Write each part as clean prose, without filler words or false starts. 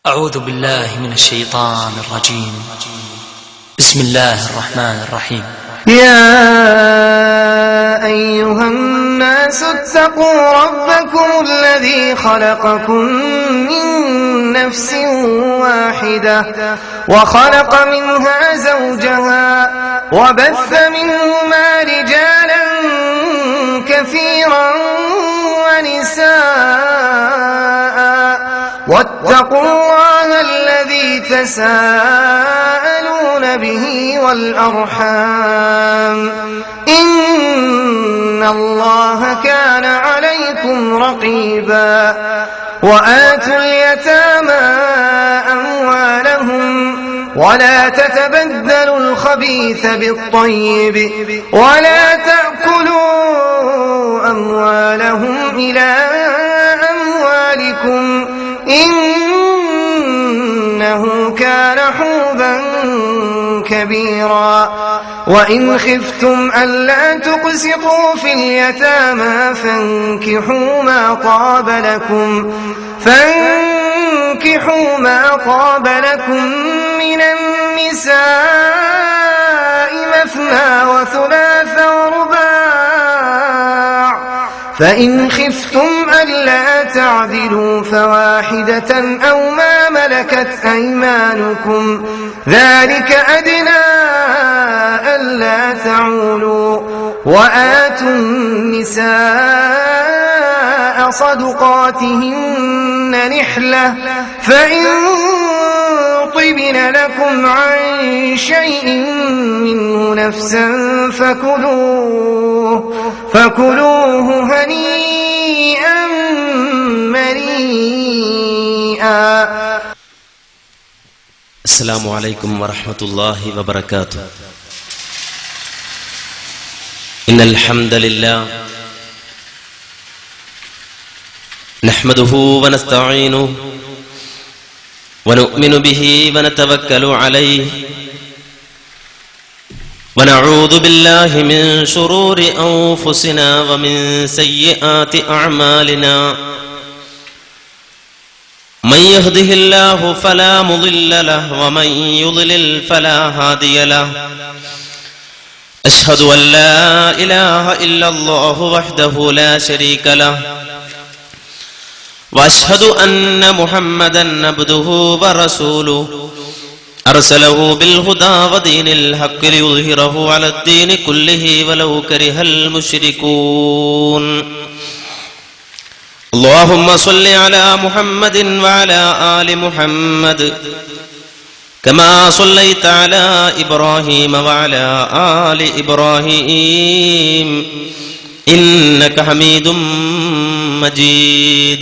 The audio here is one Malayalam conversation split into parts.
أعوذ بالله من الشيطان الرجيم. بسم الله الرحمن الرحيم. يا أيها الناس اتقوا ربكم الذي خلقكم من نفس واحدة وخلق منها زوجها وبث منهما رجالا كثيرا ونساء واتقوا الله الذي تساءلون به والأرحام إن الله كان عليكم رقيبا وآتوا اليتامى أموالهم ولا تتبدلوا الخبيث بالطيب ولا تأكلوا أموالهم إلى أموالكم إنه كان حوبا كبيرا وإن خفتم ألا تقسطوا في اليتامى فانكحوا ما طاب لكم من النساء مثنى وثلاث ورباع فإن خفتم ألا تعدلوا فواحدة أو ما ملكت أيمانكم ذلك أدنى ألا تعولوا وآتوا النساء صدقاتهن نحلة فإن طبن لكم عن شيء منه نفسا فكلوه هنيئا مريئا. السلام عليكم ورحمة الله وبركاته. إن الحمد لله نحمده ونستعينه ونؤمن به ونتوكل عليه ونعوذ بالله من شرور أنفسنا ومن سيئات أعمالنا من يهده الله فلا مضل له ومن يضلل فلا هادي له أشهد أن لا إله إلا الله وحده لا شريك له وأشهد أن محمدا عبده ورسوله أرسله بالهدى ودين الحق ليظهره على الدين كله ولو كره المشركون. اللهم صل على محمد وعلى آل محمد كما صليت على إبراهيم وعلى آل إبراهيم إنك حميد مجيد.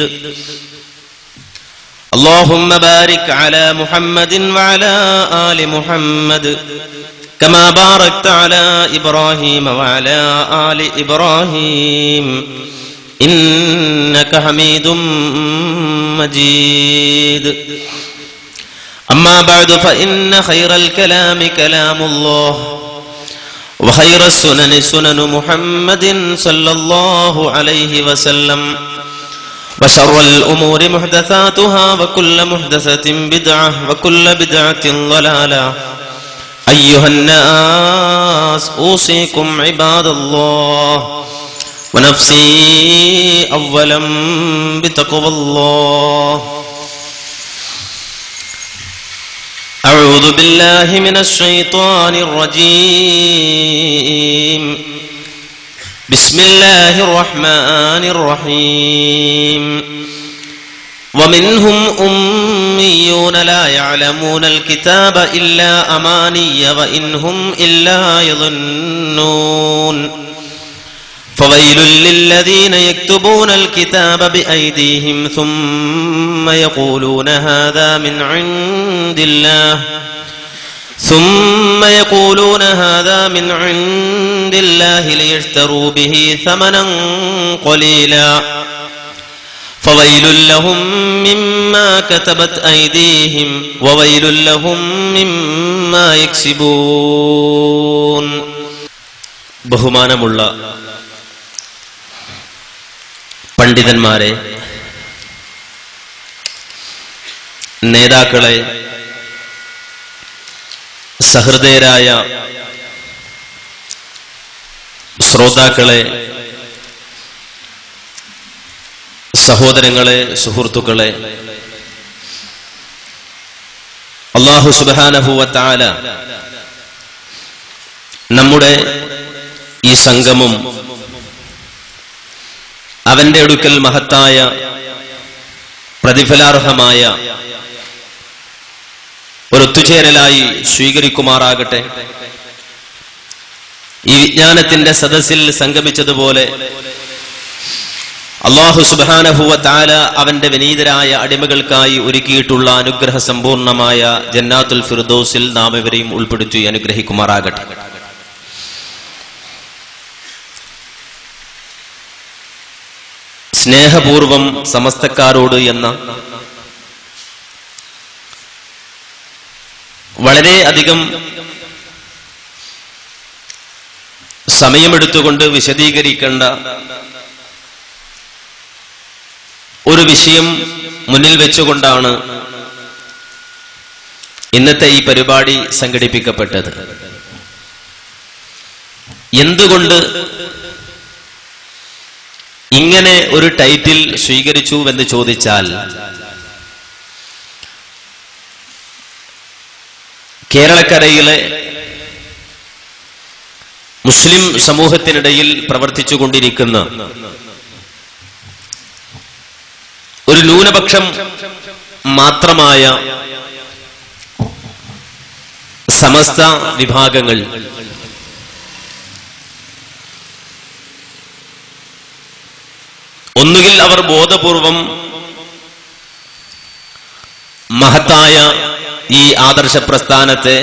اللهم بارك على محمد وعلى آل محمد كما باركت على إبراهيم وعلى آل إبراهيم إنك حميد مجيد. أما بعد فإن خير الكلام كلام الله وخير السنن سنن محمد صلى الله عليه وسلم وشر الأمور محدثاتها وكل محدثة بدعة وكل بدعة ضلالة. أيها الناس أوصيكم عباد الله ونفسي أولا بتقوى الله. أعوذ بالله من الشيطان الرجيم. بسم الله الرحمن الرحيم. ومنهم أميون لا يعلمون الكتاب إلا أماني وإن هم إلا يظنون. فويل للذين يكتبون الكتاب بأيديهم ثم يقولون هذا من عند الله ليشتروا به ثمنا قليلا فويل لهم مما كتبت أيديهم وويل لهم مما يكسبون. ബഹുമാനമുള്ള പണ്ഡിതന്മാരെ, നേതാക്കളെ, സഹൃദയരായ ശ്രോതാക്കളെ, സഹോദരങ്ങളെ, സുഹൃത്തുക്കളെ, അല്ലാഹു സുബ്ഹാനഹു വ തആല നമ്മുടെ ഈ സംഗമം അവന്റെ അടുക്കൽ മഹത്തായ പ്രതിഫലാർഹമായ ഒരു ഒത്തുചേരലായി സ്വീകരിക്കുമാറാകട്ടെ. ഈ വിജ്ഞാനത്തിന്റെ സദസ്സിൽ സംഗമിച്ചതുപോലെ അല്ലാഹു സുബ്ഹാനഹു വ തആല അവന്റെ വിനീതരായ അടിമകൾക്കായി ഒരുക്കിയിട്ടുള്ള അനുഗ്രഹ സമ്പൂർണമായ ജന്നാത്തുൽ ഫിർദൗസിൽ നാം ഇവരെയും ഉൾപ്പെടുത്തി അനുഗ്രഹിക്കുമാറാകട്ടെ. സ്നേഹപൂർവം സമസ്തക്കാരോട് എന്ന വളരെ അധികം സമയമെടുത്തുകൊണ്ട് വിശദീകരിക്കേണ്ട ഒരു വിഷയം മുന്നിൽ വെച്ചുകൊണ്ടാണ് ഇന്നത്തെ ഈ പരിപാടി സംഘടിപ്പിക്കപ്പെട്ടത്. എന്തുകൊണ്ട് ഇങ്ങനെ ഒരു ടൈറ്റിൽ സ്വീകരിച്ചുവെന്ന് ചോദിച്ചാൽ, കേരളക്കരയിലെ മുസ്ലിം സമൂഹത്തിനിടയിൽ പ്രവർത്തിച്ചുകൊണ്ടിരിക്കുന്ന ഒരു ന്യൂനപക്ഷം മാത്രമായ സമസ്ത വിഭാഗങ്ങൾ ഒന്നുകിൽ അവർ ബോധപൂർവം മഹത്തായ ഈ ആദർശ പ്രസ്ഥാനത്തെ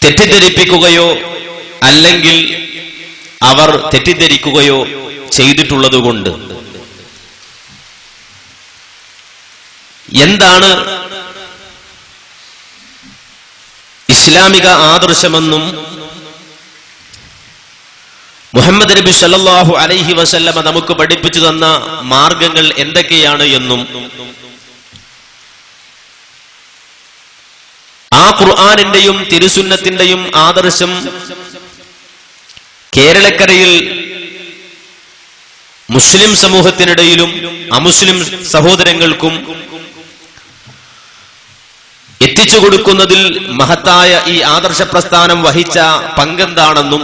തെറ്റിദ്ധരിപ്പിക്കുകയോ അല്ലെങ്കിൽ അവർ തെറ്റിദ്ധരിക്കുകയോ ചെയ്തിട്ടുള്ളതുകൊണ്ട് എന്താണ് ഇസ്ലാമിക ആദർശമെന്നും മുഹമ്മദ് നബി സല്ലല്ലാഹു അലൈഹി വസല്ലമ നമുക്ക് പഠിപ്പിച്ചു തന്ന മാർഗങ്ങൾ എന്തൊക്കെയാണ് എന്നും ആ ഖുർആനിന്റെയും തിരുസുന്നത്തിന്റെയും ആദർശം കേരളക്കരയിൽ മുസ്ലിം സമൂഹത്തിനിടയിലും അമുസ്ലിം സഹോദരങ്ങൾക്കും എത്തിച്ചു കൊടുക്കുന്നതിൽ മഹത്തായ ഈ ആദർശ പ്രസ്ഥാനം വഹിച്ച പങ്കെന്താണെന്നും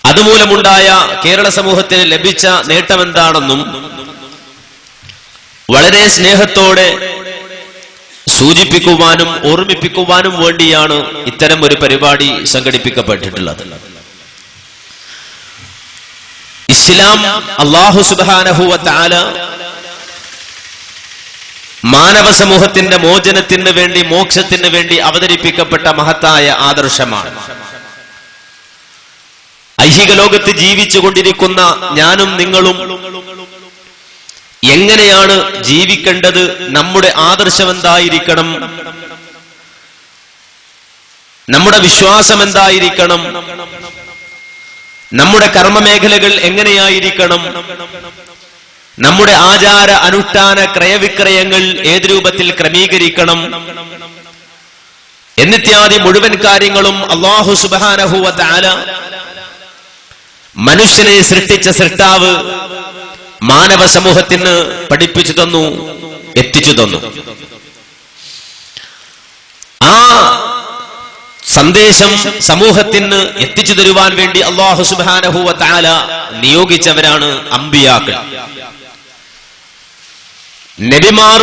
അതുമൂലമുണ്ടായ കേരള സമൂഹത്തിന് ലഭിച്ച നേട്ടമെന്താണെന്നും വളരെ സ്നേഹത്തോടെ സൂചിപ്പിക്കുവാനും ഓർമ്മിപ്പിക്കുവാനും വേണ്ടിയാണ് ഇത്തരം ഒരു പരിപാടി സംഘടിപ്പിക്കപ്പെട്ടിട്ടുള്ളത്. ഇസ്ലാം അല്ലാഹു സുബ്ഹാനഹു വ തആല മാനവ സമൂഹത്തിന്റെ മോചനത്തിന് വേണ്ടി, മോക്ഷത്തിന് വേണ്ടി അവതരിപ്പിക്കപ്പെട്ട മഹത്തായ ആദർശമാണ്. ഐഹിക ലോകത്ത് ജീവിച്ചു കൊണ്ടിരിക്കുന്ന ഞാനും നിങ്ങളും എങ്ങനെയാണ് ജീവിക്കേണ്ടത്, നമ്മുടെ ആദർശം എന്തായിരിക്കണം, നമ്മുടെ വിശ്വാസം എന്തായിരിക്കണം, നമ്മുടെ കർമ്മമേഖലകൾ എങ്ങനെയായിരിക്കണം, നമ്മുടെ ആചാര അനുഷ്ഠാന ക്രയവിക്രയങ്ങൾ ഏത് രൂപത്തിൽ ക്രമീകരിക്കണം എന്നിത്യാദി മുഴുവൻ കാര്യങ്ങളും അല്ലാഹു സുബ്ഹാനഹു വ തആല മനുഷ്യനെ സൃഷ്ടിച്ച സൃഷ്ടാവ് മാനവ സമൂഹത്തിന് പഠിപ്പിച്ചു തന്നു, എത്തിച്ചു തന്നു. ആ സന്ദേശം സമൂഹത്തിന് എത്തിച്ചു തരുവാൻ വേണ്ടി അല്ലാഹു സുബ്ഹാനഹു വ തആല നിയോഗിച്ചവരാണ് അമ്പിയാക്കൾ. നബിമാർ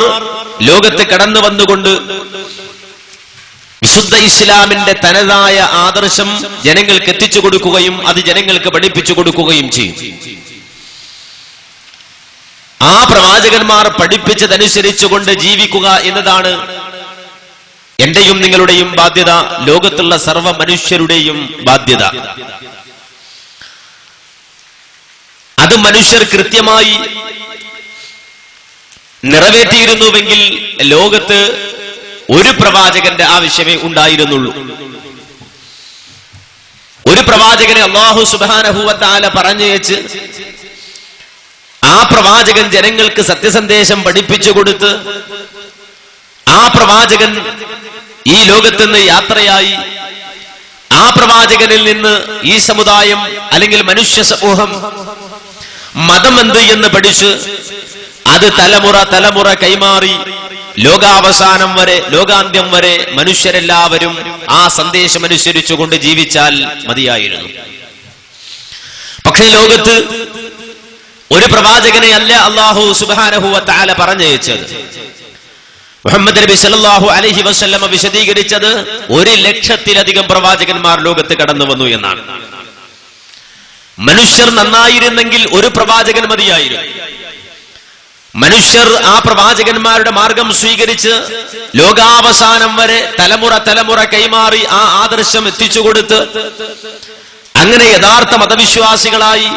ലോകത്ത് കടന്നു വന്നുകൊണ്ട് വിശുദ്ധ ഇസ്ലാമിന്റെ തനതായ ആദർശം ജനങ്ങൾക്ക് എത്തിച്ചു കൊടുക്കുകയും അത് ജനങ്ങൾക്ക് പഠിപ്പിച്ചു കൊടുക്കുകയും ചെയ്യും. ആ പ്രവാചകന്മാർ പഠിപ്പിച്ചതനുസരിച്ചുകൊണ്ട് ജീവിക്കുക എന്നതാണ് എന്റെയും നിങ്ങളുടെയും ബാധ്യത, ലോകത്തുള്ള സർവ്വ മനുഷ്യരുടെയും ബാധ്യത. അത് മനുഷ്യർ കൃത്യമായി നിറവേറ്റിയിരുന്നുവെങ്കിൽ ലോകത്ത് ഒരു പ്രവാചകന്റെ ആവശ്യമേ ഉണ്ടായിരുന്നുള്ളൂ. ഒരു പ്രവാചകനെ അല്ലാഹു സുബ്ഹാനഹു വ തആല പറഞ്ഞയച്ച് ആ പ്രവാചകൻ ജനങ്ങൾക്ക് സത്യസന്ദേശം പഠിപ്പിച്ചു കൊടുത്ത് ആ പ്രവാചകൻ ഈ ലോകത്ത് നിന്ന് യാത്രയായി ആ പ്രവാചകനിൽ നിന്ന് ഈ സമുദായം അല്ലെങ്കിൽ മനുഷ്യ സമൂഹം മതം എന്ത് എന്ന് പഠിച്ച് അത് തലമുറ തലമുറ കൈമാറി ലോകാവസാനം വരെ ലോകാന്ത്യം വരെ മനുഷ്യരെല്ലാവരും ആ സന്ദേശം അനുസരിച്ചുകൊണ്ട് ജീവിച്ചാൽ മതിയായിരുന്നു. പക്ഷേ ലോകത്ത് ഒരു പ്രവാചകനെ അല്ല അല്ലാഹു സുബ്ഹാനഹു വ തആല പറഞ്ഞയച്ചത്. മുഹമ്മദ് നബി സല്ലല്ലാഹു അലൈഹി വസല്ലമ വിശദീകരിച്ചത് 1,00,000-ലധികം പ്രവാചകന്മാർ ലോകത്ത് കടന്നു വന്നു എന്നാണ്. മനുഷ്യർ നന്നായിരുന്നെങ്കിൽ ഒരു പ്രവാചകൻ മതിയായിരുന്നു. മനുഷ്യർ ആ പ്രവാചകന്മാരുടെ മാർഗം സ്വീകരിച്ച് ലോകാവസാനം വരെ തലമുറ തലമുറ കൈമാറി ആ ആദർശം എത്തിച്ചുകൊടുത്ത് അങ്ങനെ യഥാർത്ഥ മതവിശ്വാസികളായി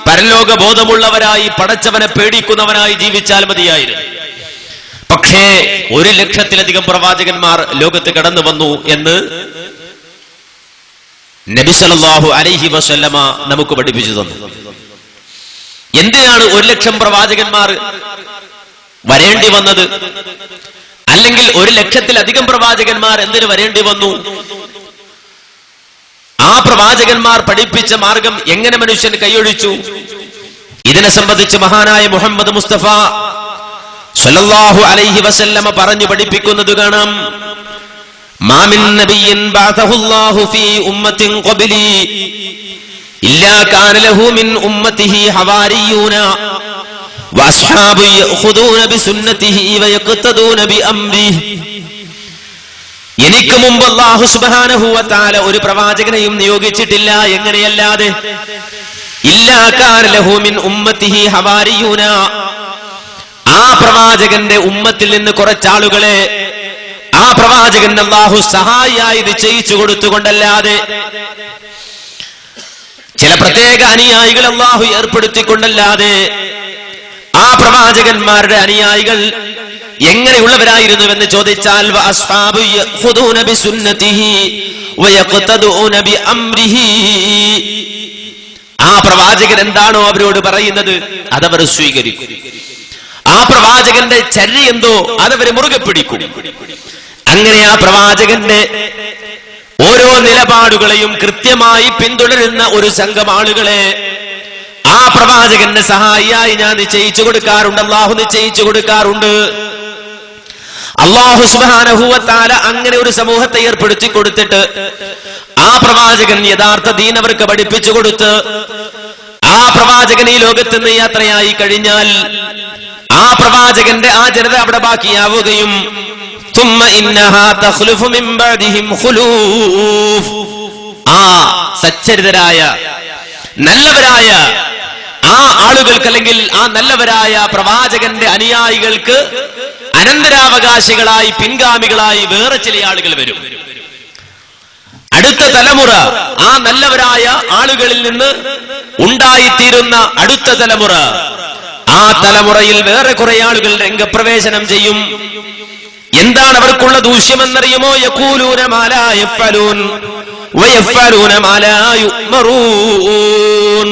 പരലോക ബോധമുള്ളവരായി പടച്ചവനെ പേടിക്കുന്നവനായി ജീവിച്ചാൽ മതിയായിരുന്നു. പക്ഷേ 1,00,000-ലധികം പ്രവാചകന്മാർ ലോകത്ത് കടന്നു വന്നു എന്ന് നബി സല്ലല്ലാഹു അലൈഹി വസല്ലമ നമുക്ക് പഠിപ്പിച്ചു തന്നു. എന്തിനാണ് 1,00,000 പ്രവാചകന്മാർ വരേണ്ടി വന്നത്? അല്ലെങ്കിൽ 1,00,000-ലധികം പ്രവാചകന്മാർ എന്തിനു വരേണ്ടി വന്നു? ആ പ്രവാചകന്മാർ പഠിപ്പിച്ച മാർഗം എങ്ങനെ മനുഷ്യൻ കൈയൊഴിച്ചു? ഇതിനെ സംബന്ധിച്ച് മഹാനായ മുഹമ്മദ് മുസ്തഫ സല്ലല്ലാഹു അലൈഹി വസല്ലമ പറഞ്ഞു പഠിപ്പിക്കുന്നത് കാണാം. മാ മിൻ നബിയ്യിൻ ബഅതഹുല്ലാഹു ഫീ ഉമ്മത്തിൻ ഖബ്ലി ഇല്ലാ കാന ലഹു മിൻ ഉമ്മത്തിഹി ഹവാരിയൂന വഅസ്ഹാബു യഖുദൂന ബിസുന്നതിഹി വയഖ്തദൂന ബിഅംരിഹി. എനിക്ക് മുമ്പ് അല്ലാഹു സുബ്ഹാനഹു വ തആല ഒരു പ്രവാചകനെയും നിയോഗിച്ചിട്ടില്ല. എങ്ങനെയല്ലാതെ ഇല്ലാ കാന ലഹു മിൻ ഉമ്മത്തിഹി ഹവാരിയൂന, ആ പ്രവാചകന്റെ ഉമ്മത്തിൽ നിന്ന് കുറച്ചാളുകളെ ആ പ്രവാചകൻ അല്ലാഹു സഹായിയായി നിശ്ചയിച്ചു കൊടുത്തുകൊണ്ടല്ലാതെ, ചില പ്രത്യേക അനുയായികൾ അല്ലാഹു ഏർപ്പെടുത്തിക്കൊണ്ടല്ലാതെ ആ പ്രവാചകന്മാരുടെ അനുയായികൾ എങ്ങനെയുള്ളവരായിരുന്നുവെന്ന് ചോദിച്ചാൽ വഅസ്ഹാബു യഖുദൂന ബിസുന്നതിഹി വയഖ്തദൂന ബിഅംരിഹി, ആ പ്രവാചകൻ എന്താണോ അവരോട് പറയുന്നത് അതവർ സ്വീകരിക്കും. ആ പ്രവാചകന്റെ ചര്യ എന്തോ അതവരെ മുറുകെ പിടിക്കും. അങ്ങനെ ആ പ്രവാചകന്റെ ഓരോ നിലപാടുകളെയും കൃത്യമായി പിന്തുടരുന്ന ഒരു സംഘം ആളുകളെ ആ പ്രവാചകന്റെ സഹായിയായി ഞാൻ നിശ്ചയിച്ചു കൊടുക്കാറുണ്ട്, അല്ലാഹു നിശ്ചയിച്ചു കൊടുക്കാറുണ്ട്. അല്ലാഹു സുബ്ഹാനഹു വ തആല അങ്ങനെ ഒരു സമൂഹത്തെ ഏർപ്പെടുത്തി കൊടുത്തിട്ട് ആ പ്രവാചകൻ യഥാർത്ഥ ദീൻ അവർക്ക് പഠിപ്പിച്ചു കൊടുത്ത് ആ പ്രവാചകൻ ഈ ലോകത്ത് നിന്ന് യാത്രയായി കഴിഞ്ഞാൽ ആ പ്രവാചകന്റെ ആ ജനത അവിടെ ബാക്കിയാവുകയും ثم انها تخلف من بعدهم خلوف, ആ സച്ചരിതരായ നല്ലവരായ ആ ആളുകൾക്ക് അല്ലെങ്കിൽ ആ നല്ലവരായ പ്രവാചകന്റെ അനുയായികൾക്ക് അനന്തരാവകാശികളായി പിൻഗാമികളായി വേറെ ചില ആളുകൾ വരും. അടുത്ത തലമുറ ആ നല്ലവരായ ആളുകളിൽ നിന്ന് ഉണ്ടായിത്തീരുന്ന അടുത്ത തലമുറ, ആ തലമുറയിൽ വേറെ കുറെ ആളുകൾ രംഗപ്രവേശനം ചെയ്യും. എന്താണ് അവർക്കുള്ള ദൂഷ്യമെന്നറിയുമോ? യഖൂലൂന മാ ലാ യഫ്അലൂൻ വയഫ്അലൂന മാ ലാ യുഅ്മറൂൻ.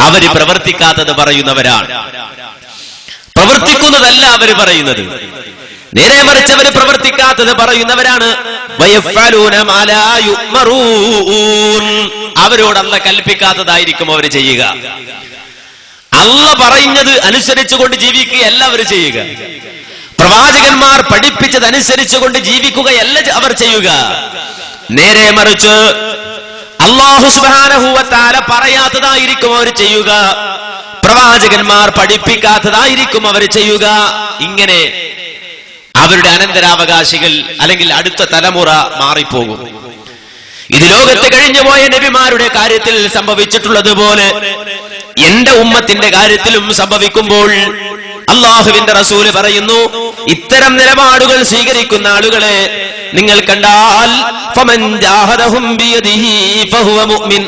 അവര് പ്രവർത്തിക്കാത്തത് പറയുന്നവരാണ്, പ്രവർത്തിക്കുന്നതല്ല അവര് പറയുന്നത്. നേരെ മറിച്ച് അവര് പ്രവർത്തിക്കാത്തത് പറയുന്നവരാണ്. വയഫ്അലൂന മാ ലാ യുഅ്മറൂൻ, അവരോട് അല്ലാഹു കൽപ്പിക്കാത്തതായിരിക്കും അവർ ചെയ്യുക. അല്ലാഹു പറയുന്നത് അനുസരിച്ചുകൊണ്ട് ജീവിക്കുകയല്ല അവർ ചെയ്യുക. പ്രവാചകന്മാർ പഠിപ്പിച്ചതനുസരിച്ചുകൊണ്ട് ജീവിക്കുകയല്ല അവർ ചെയ്യുക. നേരെ മറിച്ച് അല്ലാഹു സുബ്ഹാനഹു വ തആല പറയാത്തതായിരിക്കും അവർ ചെയ്യുക, പ്രവാചകന്മാർ പഠിപ്പിക്കാത്തതായിരിക്കും അവർ ചെയ്യുക. ഇങ്ങനെ അവരുടെ അനന്തരാവകാശികൾ അല്ലെങ്കിൽ അടുത്ത തലമുറ മാറിപ്പോകും. ഇത് ലോകത്ത് കഴിഞ്ഞുപോയ നബിമാരുടെ കാര്യത്തിൽ സംഭവിച്ചിട്ടുള്ളതുപോലെ എന്റെ ഉമ്മത്തിന്റെ കാര്യത്തിലും സംഭവിക്കുമ്പോൾ അല്ലാഹുവിന്റെ റസൂല് പറയുന്നു, ഇത്തരം നിലപാടുകൾ സ്വീകരിക്കുന്ന ആളുകളെ നിങ്ങൾ കണ്ടാൽ ഫമൻ ജാഹദഹും ബിയദിഹി ഫഹുവ മുഅ്മിൻ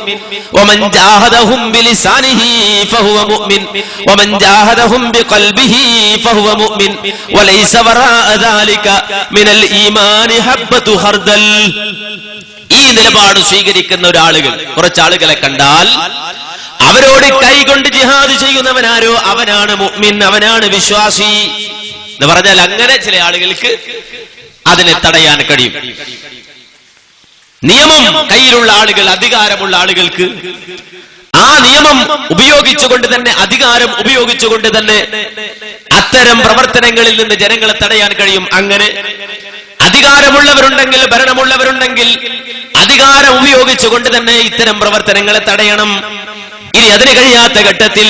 വമൻ ജാഹദഹും ബിലിസാനിഹി ഫഹുവ മുഅ്മിൻ വമൻ ജാഹദഹും ബിഖൽബിഹി ഫഹുവ മുഅ്മിൻ വലൈസ വറാഅ ദാലിക മിനൽ ഈമാനി ഹബ്ബതു ഖർദൽ. ഈ നിലപാട് സ്വീകരിക്കുന്ന ഒരാളുകൾ കുറച്ചാളുകളെ കണ്ടാൽ അവരോട് കൈകൊണ്ട് ജിഹാദ് ചെയ്യുന്നവനാരോ അവനാണ് മുഅ്മിൻ, അവനാണ് വിശ്വാസി എന്ന് പറഞ്ഞാൽ അങ്ങനെ ചില ആളുകൾക്ക് അതിനെ തടയാൻ കഴിയും. നിയമം കയ്യിലുള്ള ആളുകൾ, അധികാരമുള്ള ആളുകൾക്ക് ആ നിയമം ഉപയോഗിച്ചുകൊണ്ട് തന്നെ, അധികാരം ഉപയോഗിച്ചുകൊണ്ട് തന്നെ അത്തരം പ്രവർത്തനങ്ങളിൽ നിന്ന് ജനങ്ങളെ തടയാൻ കഴിയും. അങ്ങനെ അധികാരമുള്ളവരുണ്ടെങ്കിൽ, ഭരണമുള്ളവരുണ്ടെങ്കിൽ അധികാരം ഉപയോഗിച്ചുകൊണ്ട് തന്നെ ഇത്തരം പ്രവർത്തനങ്ങളെ തടയണം. ഇനി അതിന് കഴിയാത്ത ഘട്ടത്തിൽ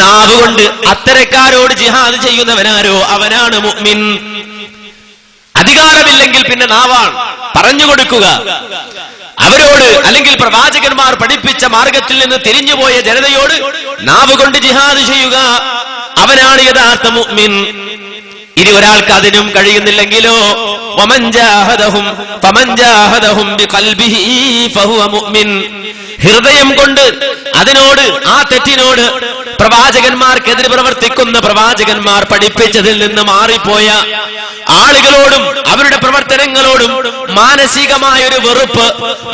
നാവുകൊണ്ട് അത്തരക്കാരോട് ജിഹാദ് ചെയ്യുന്നവനാരോ അവനാണ് മുഅ്മിൻ. അധികാരമില്ലെങ്കിൽ പിന്നെ നാവാണ് പറഞ്ഞു കൊടുക്കുക അവരോട്, അല്ലെങ്കിൽ പ്രവാചകന്മാർ പഠിപ്പിച്ച മാർഗത്തിൽ നിന്ന് തിരിഞ്ഞുപോയ ജനതയോട് നാവ് കൊണ്ട് ജിഹാദ് ചെയ്യുക, അവനാണ് യഥാർത്ഥ മുഅ്മിൻ. ഇനി ഒരാൾക്ക് അതിനും കഴിയുന്നില്ലെങ്കിലോ ഹൃദയം കൊണ്ട് അതിനോട്, ആ തെറ്റിനോട്, പ്രവാചകന്മാർക്കെതിരെ പ്രവർത്തിക്കുന്ന, പ്രവാചകന്മാർ പഠിപ്പിച്ചതിൽ നിന്ന് മാറിപ്പോയ ആളുകളോടും അവരുടെ പ്രവർത്തനങ്ങളോടും മാനസികമായൊരു വെറുപ്പ്,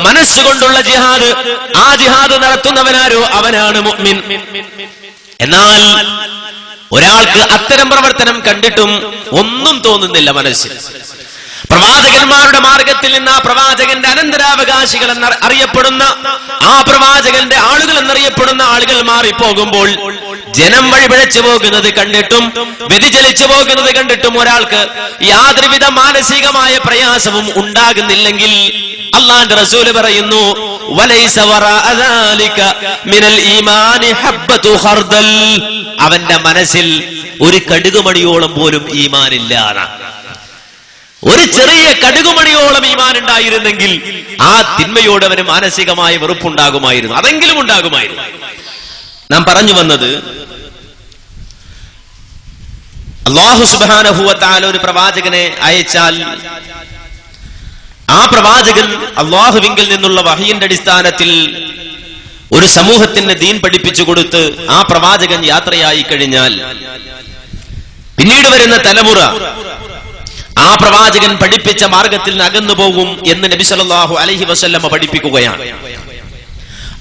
മനസ്സുകൊണ്ടുള്ള ജിഹാദ്, ആ ജിഹാദ് നടത്തുന്നവനാരോ അവനാണ് മുഅ്മിൻ. എന്നാൽ ഒരാൾക്ക് അത്തരം പ്രവർത്തനം കണ്ടിട്ടും ഒന്നും തോന്നുന്നില്ല മനസ്സിൽ. പ്രവാചകന്മാരുടെ മാർഗത്തിൽ നിന്ന് ആ പ്രവാചകന്റെ അനന്തരാവകാശികൾ എന്നറിയപ്പെടുന്ന, ആ പ്രവാചകന്റെ ആളുകൾ എന്നറിയപ്പെടുന്ന ആളുകൾ മാറിപ്പോകുമ്പോൾ, ജനം വഴിപിഴച്ചു പോകുന്നത് കണ്ടിട്ടും, വ്യതിചലിച്ചു പോകുന്നത് കണ്ടിട്ടും ഒരാൾക്ക് യാതൊരുവിധ മാനസികമായ പ്രയാസവും ഉണ്ടാകുന്നില്ലെങ്കിൽ അല്ലാഹുവിന്റെ റസൂൽ പറയുന്നു, വലൈസ വറാഅ ദാലിക മിനൽ ഈമാനി ഹബ്ബതു ഖർദൽ, അവന്റെ മനസ്സിൽ ഒരു കടുകുമണിയോളം പോലും ഈമാനില്ല. ഒരു ചെറിയ കടുകുമണിയോളം ഈമാൻ ഉണ്ടായിരുന്നെങ്കിൽ ആ തിന്മയോട് അവന് മാനസികമായ വെറുപ്പുണ്ടാകുമായിരുന്നു, അതെങ്കിലും ഉണ്ടാകുമായിരുന്നു. നാം പറഞ്ഞു വന്നത്, അല്ലാഹു സുബ്ഹാനഹു വ തആല ഒരു പ്രവാചകനെ അയച്ചാൽ ആ പ്രവാചകൻ അല്ലാഹുവിങ്കിൽ നിന്നുള്ള വഹയിന്റെ അടിസ്ഥാനത്തിൽ ഒരു സമൂഹത്തിന് ദീൻ പഠിപ്പിച്ചു കൊടുത്ത് ആ പ്രവാചകൻ യാത്രയായി കഴിഞ്ഞാൽ പിന്നീട് വരുന്ന തലമുറ ആ പ്രവാചകൻ പഠിപ്പിച്ച മാർഗത്തിൽ നിന്ന് അകന്നു പോകും എന്ന് നബി സല്ലല്ലാഹു അലൈഹി വസല്ലം പഠിപ്പിക്കുകയാണ്.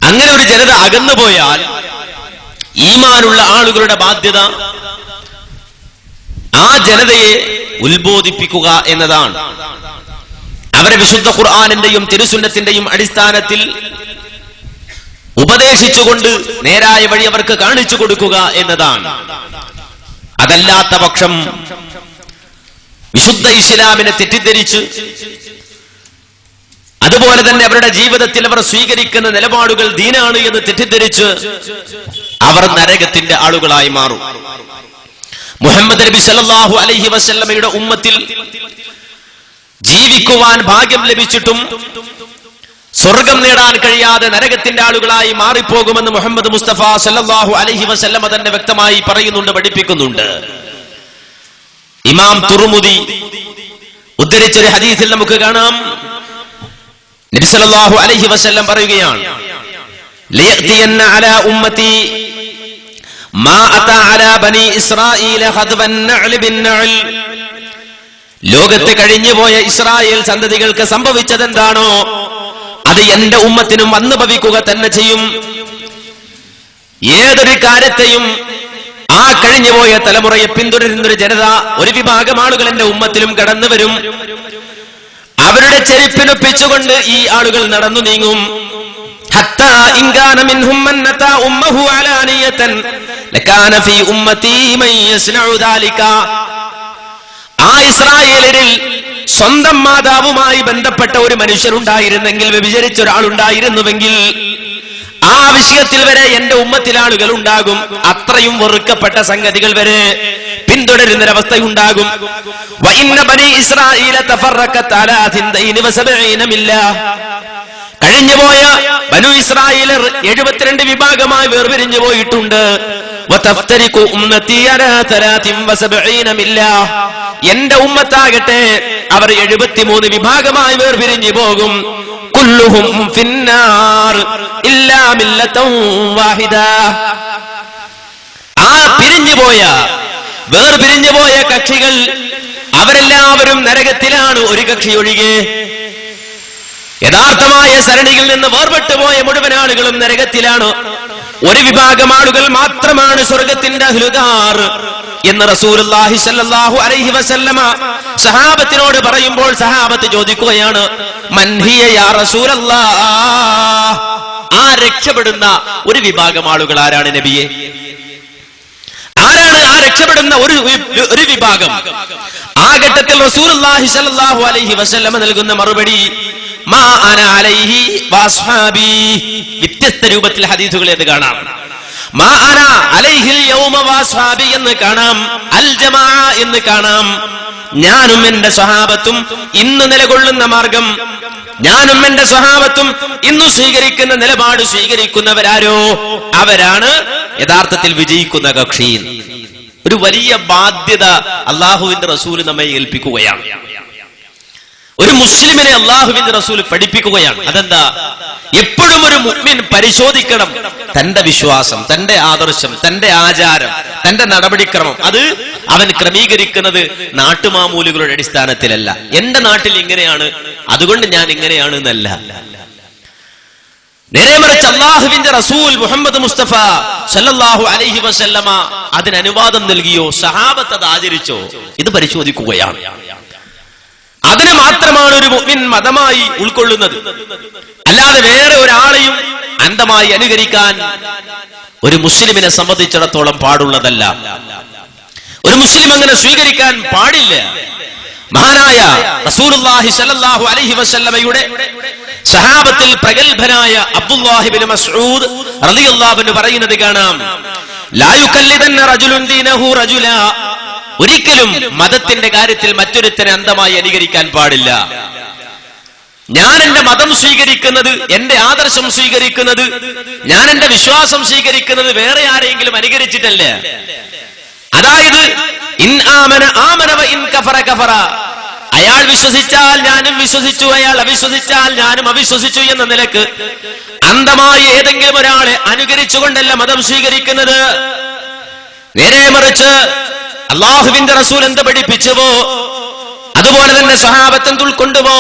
അങ്ങനെ ഒരു ജനത അകന്നുപോയാൽ ഈമാനുള്ള ആളുകളുടെ ബാധ്യത ആ ജനതയെ ഉത്ബോധിപ്പിക്കുക എന്നതാണ്. അവരെ വിശുദ്ധ ഖുർആനിന്റെയും തിരുസുന്നത്തിന്റെയും അടിസ്ഥാനത്തിൽ ഉപദേശിച്ചുകൊണ്ട് നേരായ വഴി അവർക്ക് കാണിച്ചു കൊടുക്കുക എന്നതാണ്. അതല്ലാത്ത പക്ഷം വിശുദ്ധ ഇസ്ലാമിനെ തെറ്റിദ്ധരിച്ച്, അതുപോലെ തന്നെ അവരുടെ ജീവിതത്തിൽ അവർ സ്വീകരിക്കുന്ന നിലപാടുകൾ ദീനാണ് എന്ന് തെറ്റിദ്ധരിച്ച് അവർ നരകത്തിന്റെ ആളുകളായി മാറും. മുഹമ്മദ് നബി സല്ലല്ലാഹു അലൈഹി വസല്ലമയുടെ ഉമ്മത്തിൽ ജീവിക്കുവാൻ ഭാഗ്യം ലഭിച്ചിട്ടും സ്വർഗം നേടാൻ കഴിയാതെ നരകത്തിന്റെ ആളുകളായി മാറിപ്പോകുമെന്ന് മുഹമ്മദ് മുസ്തഫ സല്ലല്ലാഹു അലൈഹി വസല്ലമ തന്നെ വ്യക്തമായി പറയുന്നുണ്ട്, പഠിപ്പിക്കുന്നുണ്ട്. ഇമാം തുർമുദി ഉദ്ധരിച്ചൊരു ഹദീസിൽ നമുക്ക് കാണാം, നബി സല്ലല്ലാഹു അലൈഹി വസല്ലം പറയുകയാണ്, ലയഅതിയന്ന അലാ ഉമ്മതി മാ അതാ അലാ ബനി ഇസ്രായീല ഖദ്വൻ നഅൽ ബിൻ നഅൽ. ലോകത്ത് കഴിഞ്ഞുപോയ ഇസ്രായേൽ സന്തതികൾക്ക് സംഭവിച്ചതെന്താണോ അത് എന്റെ ഉമ്മത്തിനും വന്നു ഭവിക്കുക തന്നെ ചെയ്യും. ഏതൊരു കാര്യത്തെയും ആ കഴിഞ്ഞുപോയ തലമുറയെ പിന്തുടരുന്നൊരു ജനത, ഒരു വിഭാഗം ആളുകൾ എന്റെ ഉമ്മത്തിലും കടന്നു വരും. അവരുടെ ചെരുപ്പിനൊപ്പിച്ചുകൊണ്ട് ഈ ആളുകൾ നടന്നു നീങ്ങും. ഹത്താ ഇൻകാന മിൻഹും മൻ അതാ ഉമ്മഹു അലാനിയതൻ ലകാന ഫീ ഉമ്മതി മൻ യസ്നഉ ദാലിക. ആ ഇസ്രായേലിൽ സ്വന്തം മാതാവുമായി ബന്ധപ്പെട്ട ഒരു മനുഷ്യനുണ്ടായിരുന്നെങ്കിൽ, വ്യഭിചരിച്ച ഒരാളുണ്ടായിരുന്നുവെങ്കിൽ ആ വിഷയത്തിൽ വരെ എന്റെ ഉമ്മത്തിൽ ആളുകൾ ഉണ്ടാകും. അത്രയും വെറുക്കപ്പെട്ട സംഗതികൾ വരെ പിന്തുടരുന്നൊരവസ്ഥയുണ്ടാകും. വഇന്ന ബനി ഇസ്രായീല തഫറഖത് അലാ 72 മില്ല. കഴിഞ്ഞുപോയ ബനു ഇസ്രായേലർ 72 വിഭാഗമായി വേർപിരിഞ്ഞു പോയിട്ടുണ്ട്. വതഫ്തരിഖു ഉമ്മതി അലാ 73 മില്ല. എന്റെ ഉമ്മത്താകട്ടെ അവർ 73 വിഭാഗമായി വേർപിരിഞ്ഞു പോകും. കുല്ലുഹും ഫിന്നാർ ഇല്ലാ മില്ലതൻ വാഹിദ. ആ വേർപിരിഞ്ഞുപോയ കക്ഷികൾ അവരെല്ലാവരും നരകത്തിലാണ്, ഒരു കക്ഷി ഒഴികെ. യഥാർത്ഥമായ സരണിയിൽ നിന്ന് വേർപെട്ടു പോയ മുഴുവൻ ആളുകളും നരകത്തിലാണ്. ഒരു വിഭാഗം ആളുകൾ മാത്രമാണ് സ്വർഗത്തിന്റെ അഹ്ലുദാർ എന്ന് റസൂലുള്ളാഹി സ്വല്ലല്ലാഹു അലൈഹി വസല്ലമ സഹാബത്തിനോട് പറയുമ്പോൾ സഹാബത്ത് ചോദിക്കുകയാണ്, മൻ ഹിയ യാ റസൂലല്ലാഹ്, ആ രക്ഷപ്പെടുന്ന ഒരു വിഭാഗം ആളുകൾ ആരാണ് നബിയെ? ആരാണ് ആ രക്ഷപ്പെടുന്ന ഒരു വിഭാഗം? ആ ഘട്ടത്തിൽ റസൂലുള്ളാഹി സ്വല്ലല്ലാഹു അലൈഹി വസല്ലമ നൽകുന്ന മറുപടി, മാ അന അലൈഹി വഅസ്ഹാബി. വ്യത്യസ്ത രൂപത്തിൽ ഹദീസുകൾ എന്ന് കാണാം. മാ അന അലൈഹിൽ യൗമ വഅസ്ഹാബി എന്ന് കാണാം, അൽ ജമാഅ എന്ന് കാണാം. ഞാനും എന്റെ സ്വഹാബത്തും ഇന്ന് നിലകൊള്ളുന്ന മാർഗം, ഞാനും എന്റെ സ്വഹാബത്തും ഇന്ന് സ്വീകരിക്കുന്ന നിലപാട് സ്വീകരിക്കുന്നവരാരോ അവരാണ് യഥാർത്ഥത്തിൽ വിജയിക്കുന്ന കക്ഷി. ഒരു വലിയ ബാധ്യത അള്ളാഹുവിന്റെ റസൂൽ നമ്മെ ഏൽപ്പിക്കുകയാണ്. ഒരു മുസ്ലിമിനെ അള്ളാഹുവിന്റെ റസൂൽ പഠിപ്പിക്കുകയാണ്. അതെന്താ? എപ്പോഴും ഒരു മുഅ്മിൻ പരിശോധിക്കണം തന്റെ വിശ്വാസം, തന്റെ ആദർശം, തന്റെ ആചാരം, തന്റെ നടപടിക്രമം. അത് അവൻ ക്രമീകരിക്കുന്നത് നാട്ടുമാമൂലുകളുടെ അടിസ്ഥാനത്തിലല്ല. എന്റെ നാട്ടിൽ ഇങ്ങനെയാണ് അതുകൊണ്ട് ഞാൻ ഇങ്ങനെയാണ് എന്നല്ല. നേരെ മറിച്ച് അള്ളാഹുവിന്റെ റസൂൽ മുഹമ്മദ് മുസ്തഫ സല്ലല്ലാഹു അലൈഹി വസല്ലമ അതിന് അനുവാദം നൽകിയോ, സഹാബത്ത് അത് ആചരിച്ചോ, ഇത് പരിശോധിക്കുകയാണ്. അതിനെ മാത്രമാണ് ഒരു മുഅ്മിൻ മതമായി ഉൾക്കൊള്ളുന്നത്. അല്ലാതെ വേറെ ഒരാളെയും അന്ധമായി അനുകരിക്കാൻ ഒരു മുസ്ലിമിനെ സംബന്ധിച്ചിടത്തോളം പാടുള്ളതല്ല. ഒരു മുസ്ലിം അങ്ങനെ സ്വീകരിക്കാൻ പാടില്ല. മഹാനായ റസൂലുള്ളാഹി സ്വല്ലല്ലാഹു അലൈഹി വസല്ലമയുടെ സഹാബത്തിൽ പ്രഗൽഭനായ അബ്ദുല്ലാഹി ഇബ്നു മസ്ഊദ് റളിയല്ലാഹു അൻഹു പറയുന്നത് കാണാം, ലാ യുകല്ലിദന്ന റജുലുൻ ദീനഹു റജുലാ. ഒരിക്കലും മതത്തിന്റെ കാര്യത്തിൽ മറ്റൊരുത്തനെ അന്ധമായി അനുകരിക്കാൻ പാടില്ല. ഞാൻ എന്റെ മതം സ്വീകരിക്കുന്നത്, എന്റെ ആദർശം സ്വീകരിക്കുന്നത്, ഞാൻ എന്റെ വിശ്വാസം സ്വീകരിക്കുന്നത് വേറെ ആരെങ്കിലും അനുകരിച്ചിട്ടല്ല. അതായത് ഇൻ ആമന ആമന വ ഇൻ കഫറ കഫറ. അയാൾ വിശ്വസിച്ചാൽ ഞാനും വിശ്വസിച്ചു, അയാൾ അവിശ്വസിച്ചാൽ ഞാനും അവിശ്വസിച്ചു എന്ന നിലക്ക് അന്ധമായി ഏതെങ്കിലും ഒരാളെ അനുകരിച്ചുകൊണ്ടല്ല മതം സ്വീകരിക്കുന്നത്. നേരെ മറിച്ച് അള്ളാഹുവിന്റെ റസൂൽ എന്ത് പഠിപ്പിച്ചുവോ അതുപോലെ തന്നെ സ്വഹാബത്ത് എന്ത് ഉൾക്കൊണ്ടുവോ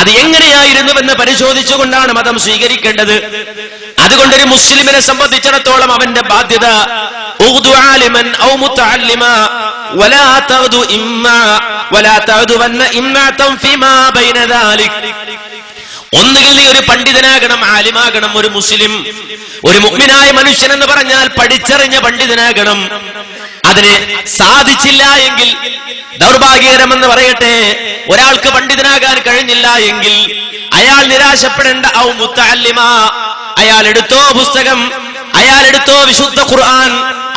അത് എങ്ങനെയായിരുന്നുവെന്ന് പരിശോധിച്ചുകൊണ്ടാണ് മതം സ്വീകരിക്കേണ്ടത്. അതുകൊണ്ടൊരു മുസ്ലിമിനെ സംബന്ധിച്ചിടത്തോളം അവന്റെ ബാധ്യത ഒന്നുകിൽ നീ ഒരു പണ്ഡിതനാകണം, ആലിമാകണം. ഒരു മുസ്ലിം, ഒരു മുഅ്മിനായ മനുഷ്യൻ എന്ന് പറഞ്ഞാൽ പഠിച്ചറിഞ്ഞ പണ്ഡിതനാകണം. അതിന് സാധിച്ചില്ല എങ്കിൽ, ദൗർഭാഗ്യകരമെന്ന് പറയട്ടെ, ഒരാൾക്ക് പണ്ഡിതനാകാൻ കഴിഞ്ഞില്ല എങ്കിൽ അയാൾ നിരാശപ്പെടേണ്ട. ഔ മുത്തഅല്ലിമ, അയാൾ എടുത്തോ പുസ്തകം, അയാൾ എടുത്തോ വിശുദ്ധ ഖുർആൻ,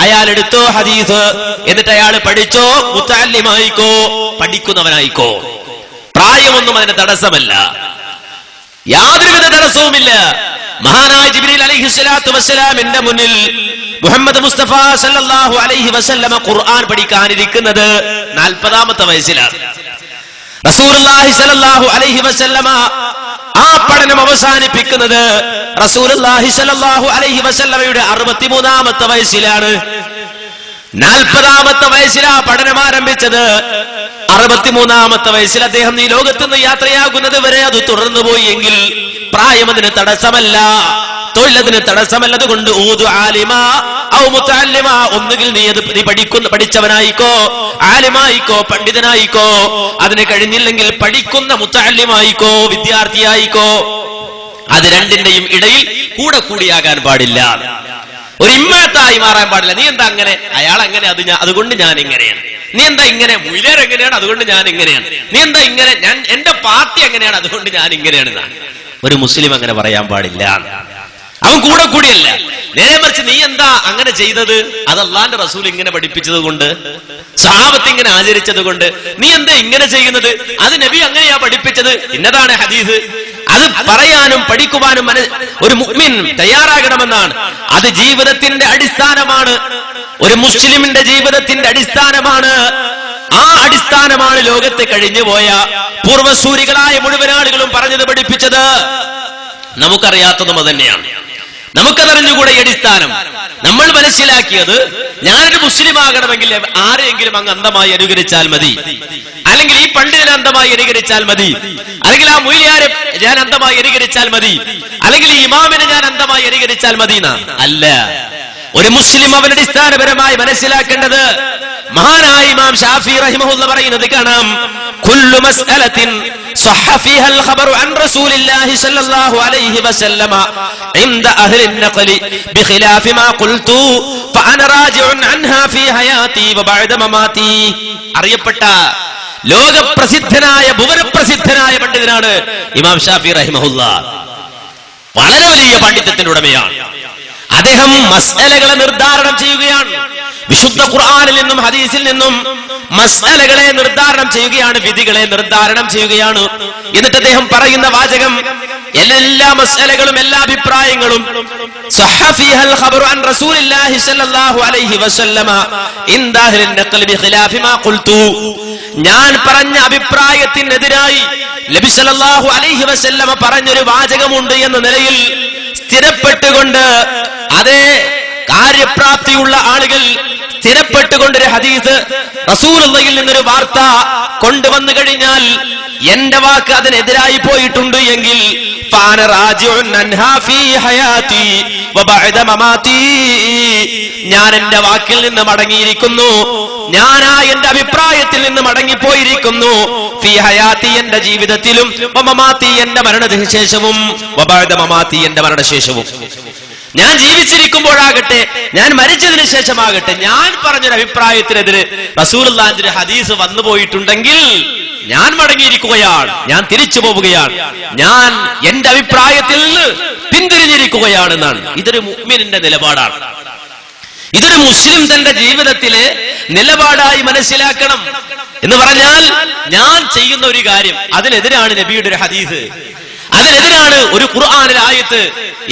അയാൾ എടുത്തോ ഹദീസ്, എന്നിട്ട് അയാൾ പഠിച്ചോ, മുത്തഅല്ലിമായിക്കോ, പഠിക്കുന്നവനായിക്കോ. പ്രായമൊന്നും അതിന് തടസ്സമല്ല, യാതൊരുവിധ തടസ്സവുമില്ല. മഹാനായ ജിബ്രീൽ അലൈഹിസ്സലാത്തു വസ്സലാമിന്റെ മുന്നിൽ മുഹമ്മദ് മുസ്തഫ സല്ലല്ലാഹു അലൈഹി വസല്ലമ ഖുർആൻ പഠിക്കാനിരിക്കുന്നത് 40-ാമത്തെ വയസ്സിലാണ്. റസൂലുള്ളാഹി സല്ലല്ലാഹു അലൈഹി വസല്ലമ ആ പഠനം അവസാനിപ്പിക്കുന്നത് റസൂലുള്ളാഹി സല്ലല്ലാഹു അലൈഹി വസല്ലമയുടെ 63-ാമത്തെ വയസ്സിലാണ്. 40-ാമത്തെ വയസ്സിലാ പഠനം ആരംഭിച്ചത്. 63-ാമത്തെ വയസ്സിൽ അദ്ദേഹം ഈ ലോകത്ത് നിന്ന് യാത്രയാകുന്നത് വരെ അത് തുടർന്നു പോയി എങ്കിൽ പ്രായം അതിന് തടസ്സമല്ല, തൊഴിലതിന് തടസ്സമല്ല. അതുകൊണ്ട് ഒന്നുകിൽ നീ പഠിച്ചവനായിക്കോ, ആലിമായിക്കോ, പണ്ഡിതനായിക്കോ. അതിന് കഴിഞ്ഞില്ലെങ്കിൽ പഠിക്കുന്ന മുത്തഅല്ലിമായിക്കോ, വിദ്യാർത്ഥിയായിക്കോ. അത് രണ്ടിന്റെയും ഇടയിൽ കൂടെ കൂടിയാകാൻ പാടില്ല. ഒരു ഇമ്മത്തായി മാറാൻ പാടില്ല. നീ എന്താ അങ്ങനെ, അയാൾ അങ്ങനെ, അതുകൊണ്ട് ഞാൻ ഇങ്ങനെയാണ്. നീ എന്താ ഇങ്ങനെ, മുയിലേർ എങ്ങനെയാണ് അതുകൊണ്ട് ഞാൻ ഇങ്ങനെയാണ്. നീ എന്താ ഇങ്ങനെ, ഞാൻ എന്റെ പാർട്ടി എങ്ങനെയാണ് അതുകൊണ്ട് ഞാൻ ഇങ്ങനെയാണ്. ഒരു മുസ്ലിം അങ്ങനെ പറയാൻ പാടില്ല. അവൻ കൂടെ കൂടിയല്ല. നേരെ മറിച്ച് നീ എന്താ അങ്ങനെ ചെയ്തത്, അത് അള്ളാന്റെ റസൂൽ ഇങ്ങനെ പഠിപ്പിച്ചത് കൊണ്ട്, സഹാബത്ത് ഇങ്ങനെ ആചരിച്ചത് കൊണ്ട്. നീ എന്താ ഇങ്ങനെ ചെയ്യുന്നത്, അത് നബി അങ്ങനെയാ പഠിപ്പിച്ചത്, ഇന്നതാണ് ഹദീസ്. അത് പറയാനും പഠിക്കുവാനും ഒരു മുഅ്മിൻ തയ്യാറാകണമെന്നാണ്. അത് ജീവിതത്തിന്റെ അടിസ്ഥാനമാണ്, ഒരു മുസ്ലിമിന്റെ ജീവിതത്തിന്റെ അടിസ്ഥാനമാണ്. ആ അടിസ്ഥാനമാണ് ലോകത്തെ കഴിഞ്ഞുപോയ പൂർവ്വസൂരികളായ മുഴുവൻ ആളുകളും പറഞ്ഞത്, പഠിപ്പിച്ചത്. നമുക്കറിയാത്തതും അത് തന്നെയാണ്. നമുക്കതറിഞ്ഞുകൂടെ ഈ അടിസ്ഥാനം. നമ്മൾ മനസ്സിലാക്കിയത് ഞാനൊരു മുസ്ലിം ആകണമെങ്കിൽ ആരെയെങ്കിലും അങ്ങ് അന്ധമായി അനുകരിച്ചാൽ മതി, അല്ലെങ്കിൽ ഈ പണ്ഡിതനെ അന്ധമായി അനുകരിച്ചാൽ മതി, അല്ലെങ്കിൽ ആ മൊയ്ലിയാരെ ഞാൻ അന്ധമായി അനുകരിച്ചാൽ മതി, അല്ലെങ്കിൽ ഈ ഇമാമിനെ ഞാൻ അന്ധമായി അനുകരിച്ചാൽ മതി അല്ല. ഒരു മുസ്ലിം അവന്റെ അടിസ്ഥാനപരമായി മനസ്സിലാക്കേണ്ടത് മഹാനായ ഇമാം ഷാഫി റഹിമഹുല്ല പറയുന്നത് കാണാം, കുല്ലു മസ്അലത്തിൻ صح فيها الخبر عن رسول الله صلى الله عليه وسلم عند أهل النقل بخلاف ما قلت فأنا راجع عنها في حياتي وبعد مماتي. അറിയപ്പെട്ട ലോകപ്രസിദ്ധനായ ഭുവനപ്രസിദ്ധനായ പണ്ഡിതനാണ് ഇമാം ഷാഫി റഹിമഹുല്ല. വളരെ വലിയ പാണ്ഡിത്യത്തിന്റെ ഉടമയാണ് അദ്ദേഹം. മസ്അലകളെ നിർദ്ധാരണം ചെയ്യുകയാണ്, വിശുദ്ധ ഖുർആനിൽ നിന്നും ഹദീസിൽ നിന്നും മസ്അലകളെ നിർദ്ധാരണം ചെയ്യുകയാണ്, വിധികളെ നിർദ്ധാരണം ചെയ്യുകയാണ്. എന്നിട്ട് അദ്ദേഹം പറയുന്ന വാചകം, എല്ലാ മസ്അലകളും എല്ലാ അഭിപ്രായങ്ങളും സഹ ഫീഹൽ ഖബറു അൻ റസൂലില്ലാഹി സ്വല്ലല്ലാഹു അലൈഹി വസല്ലമ ഇൻദ അഹ്ലിൻ നഖൽ ബിഖിലാഫി മാ ഖുൽതു. ഞാൻ പറഞ്ഞ അഭിപ്രായത്തിനെതിരായി നബി സല്ലല്ലാഹു അലൈഹി വസല്ലമ പറഞ്ഞൊരു വാചകമുണ്ട് എന്ന നിലയിൽ സ്ഥിരപ്പെട്ടുകൊണ്ട്, അതേ കാര്യപ്രാപ്തിയുള്ള ആളുകൾ സ്ഥിരപ്പെട്ടുകൊണ്ടൊരു ഹദീസ് റസൂലുള്ളാഹിയിൽ നിന്നൊരു വാർത്ത കൊണ്ടുവന്നു കഴിഞ്ഞാൽ എന്റെ വാക്ക് അതിനെതിരായി പോയിട്ടുണ്ട് എങ്കിൽ ഫാന റാജിഉൻ അൻഹാ ഫീ ഹയാതി വബഅദ മമാതി, ഞാൻ എന്റെ വാക്കിൽ നിന്ന് മടങ്ങിയിരിക്കുന്നു, ഞാൻ എന്റെ അഭിപ്രായത്തിൽ നിന്ന് മടങ്ങിപ്പോയിരിക്കുന്നു. ഫീ ഹയാതി, എന്റെ ജീവിതത്തിലും, വമമാതി, എന്റെ മരണശേഷവും, വബഅദ മമാതി, എന്റെ മരണശേഷവും. ഞാൻ ജീവിച്ചിരിക്കുമ്പോഴാകട്ടെ ഞാൻ മരിച്ചതിന് ശേഷമാകട്ടെ ഞാൻ പറഞ്ഞൊരു അഭിപ്രായത്തിനെതിരെ റസൂലുള്ളാഹിന്റെ ഹദീസ് വന്നു പോയിട്ടുണ്ടെങ്കിൽ ഞാൻ മടങ്ങിയിരിക്കുകയാണ്, ഞാൻ തിരിച്ചു പോവുകയാണ്, ഞാൻ എന്റെ അഭിപ്രായത്തിൽ നിന്ന് പിന്തിരിഞ്ഞിരിക്കുകയാണെന്നാണ്. ഇതൊരു മുഅ്മിനിന്റെ നിലപാടാണ്. ഇതൊരു മുസ്ലിം തന്റെ ജീവിതത്തിലെ നിലപാടായി മനസ്സിലാക്കണം. എന്ന് പറഞ്ഞാൽ ഞാൻ ചെയ്യുന്ന ഒരു കാര്യം അതിനെതിരാണ് നബിയുടെ ഒരു ഹദീസ്, അതിനെതിരാണ് ഒരു ഖുർആനിലെ ആയത്ത്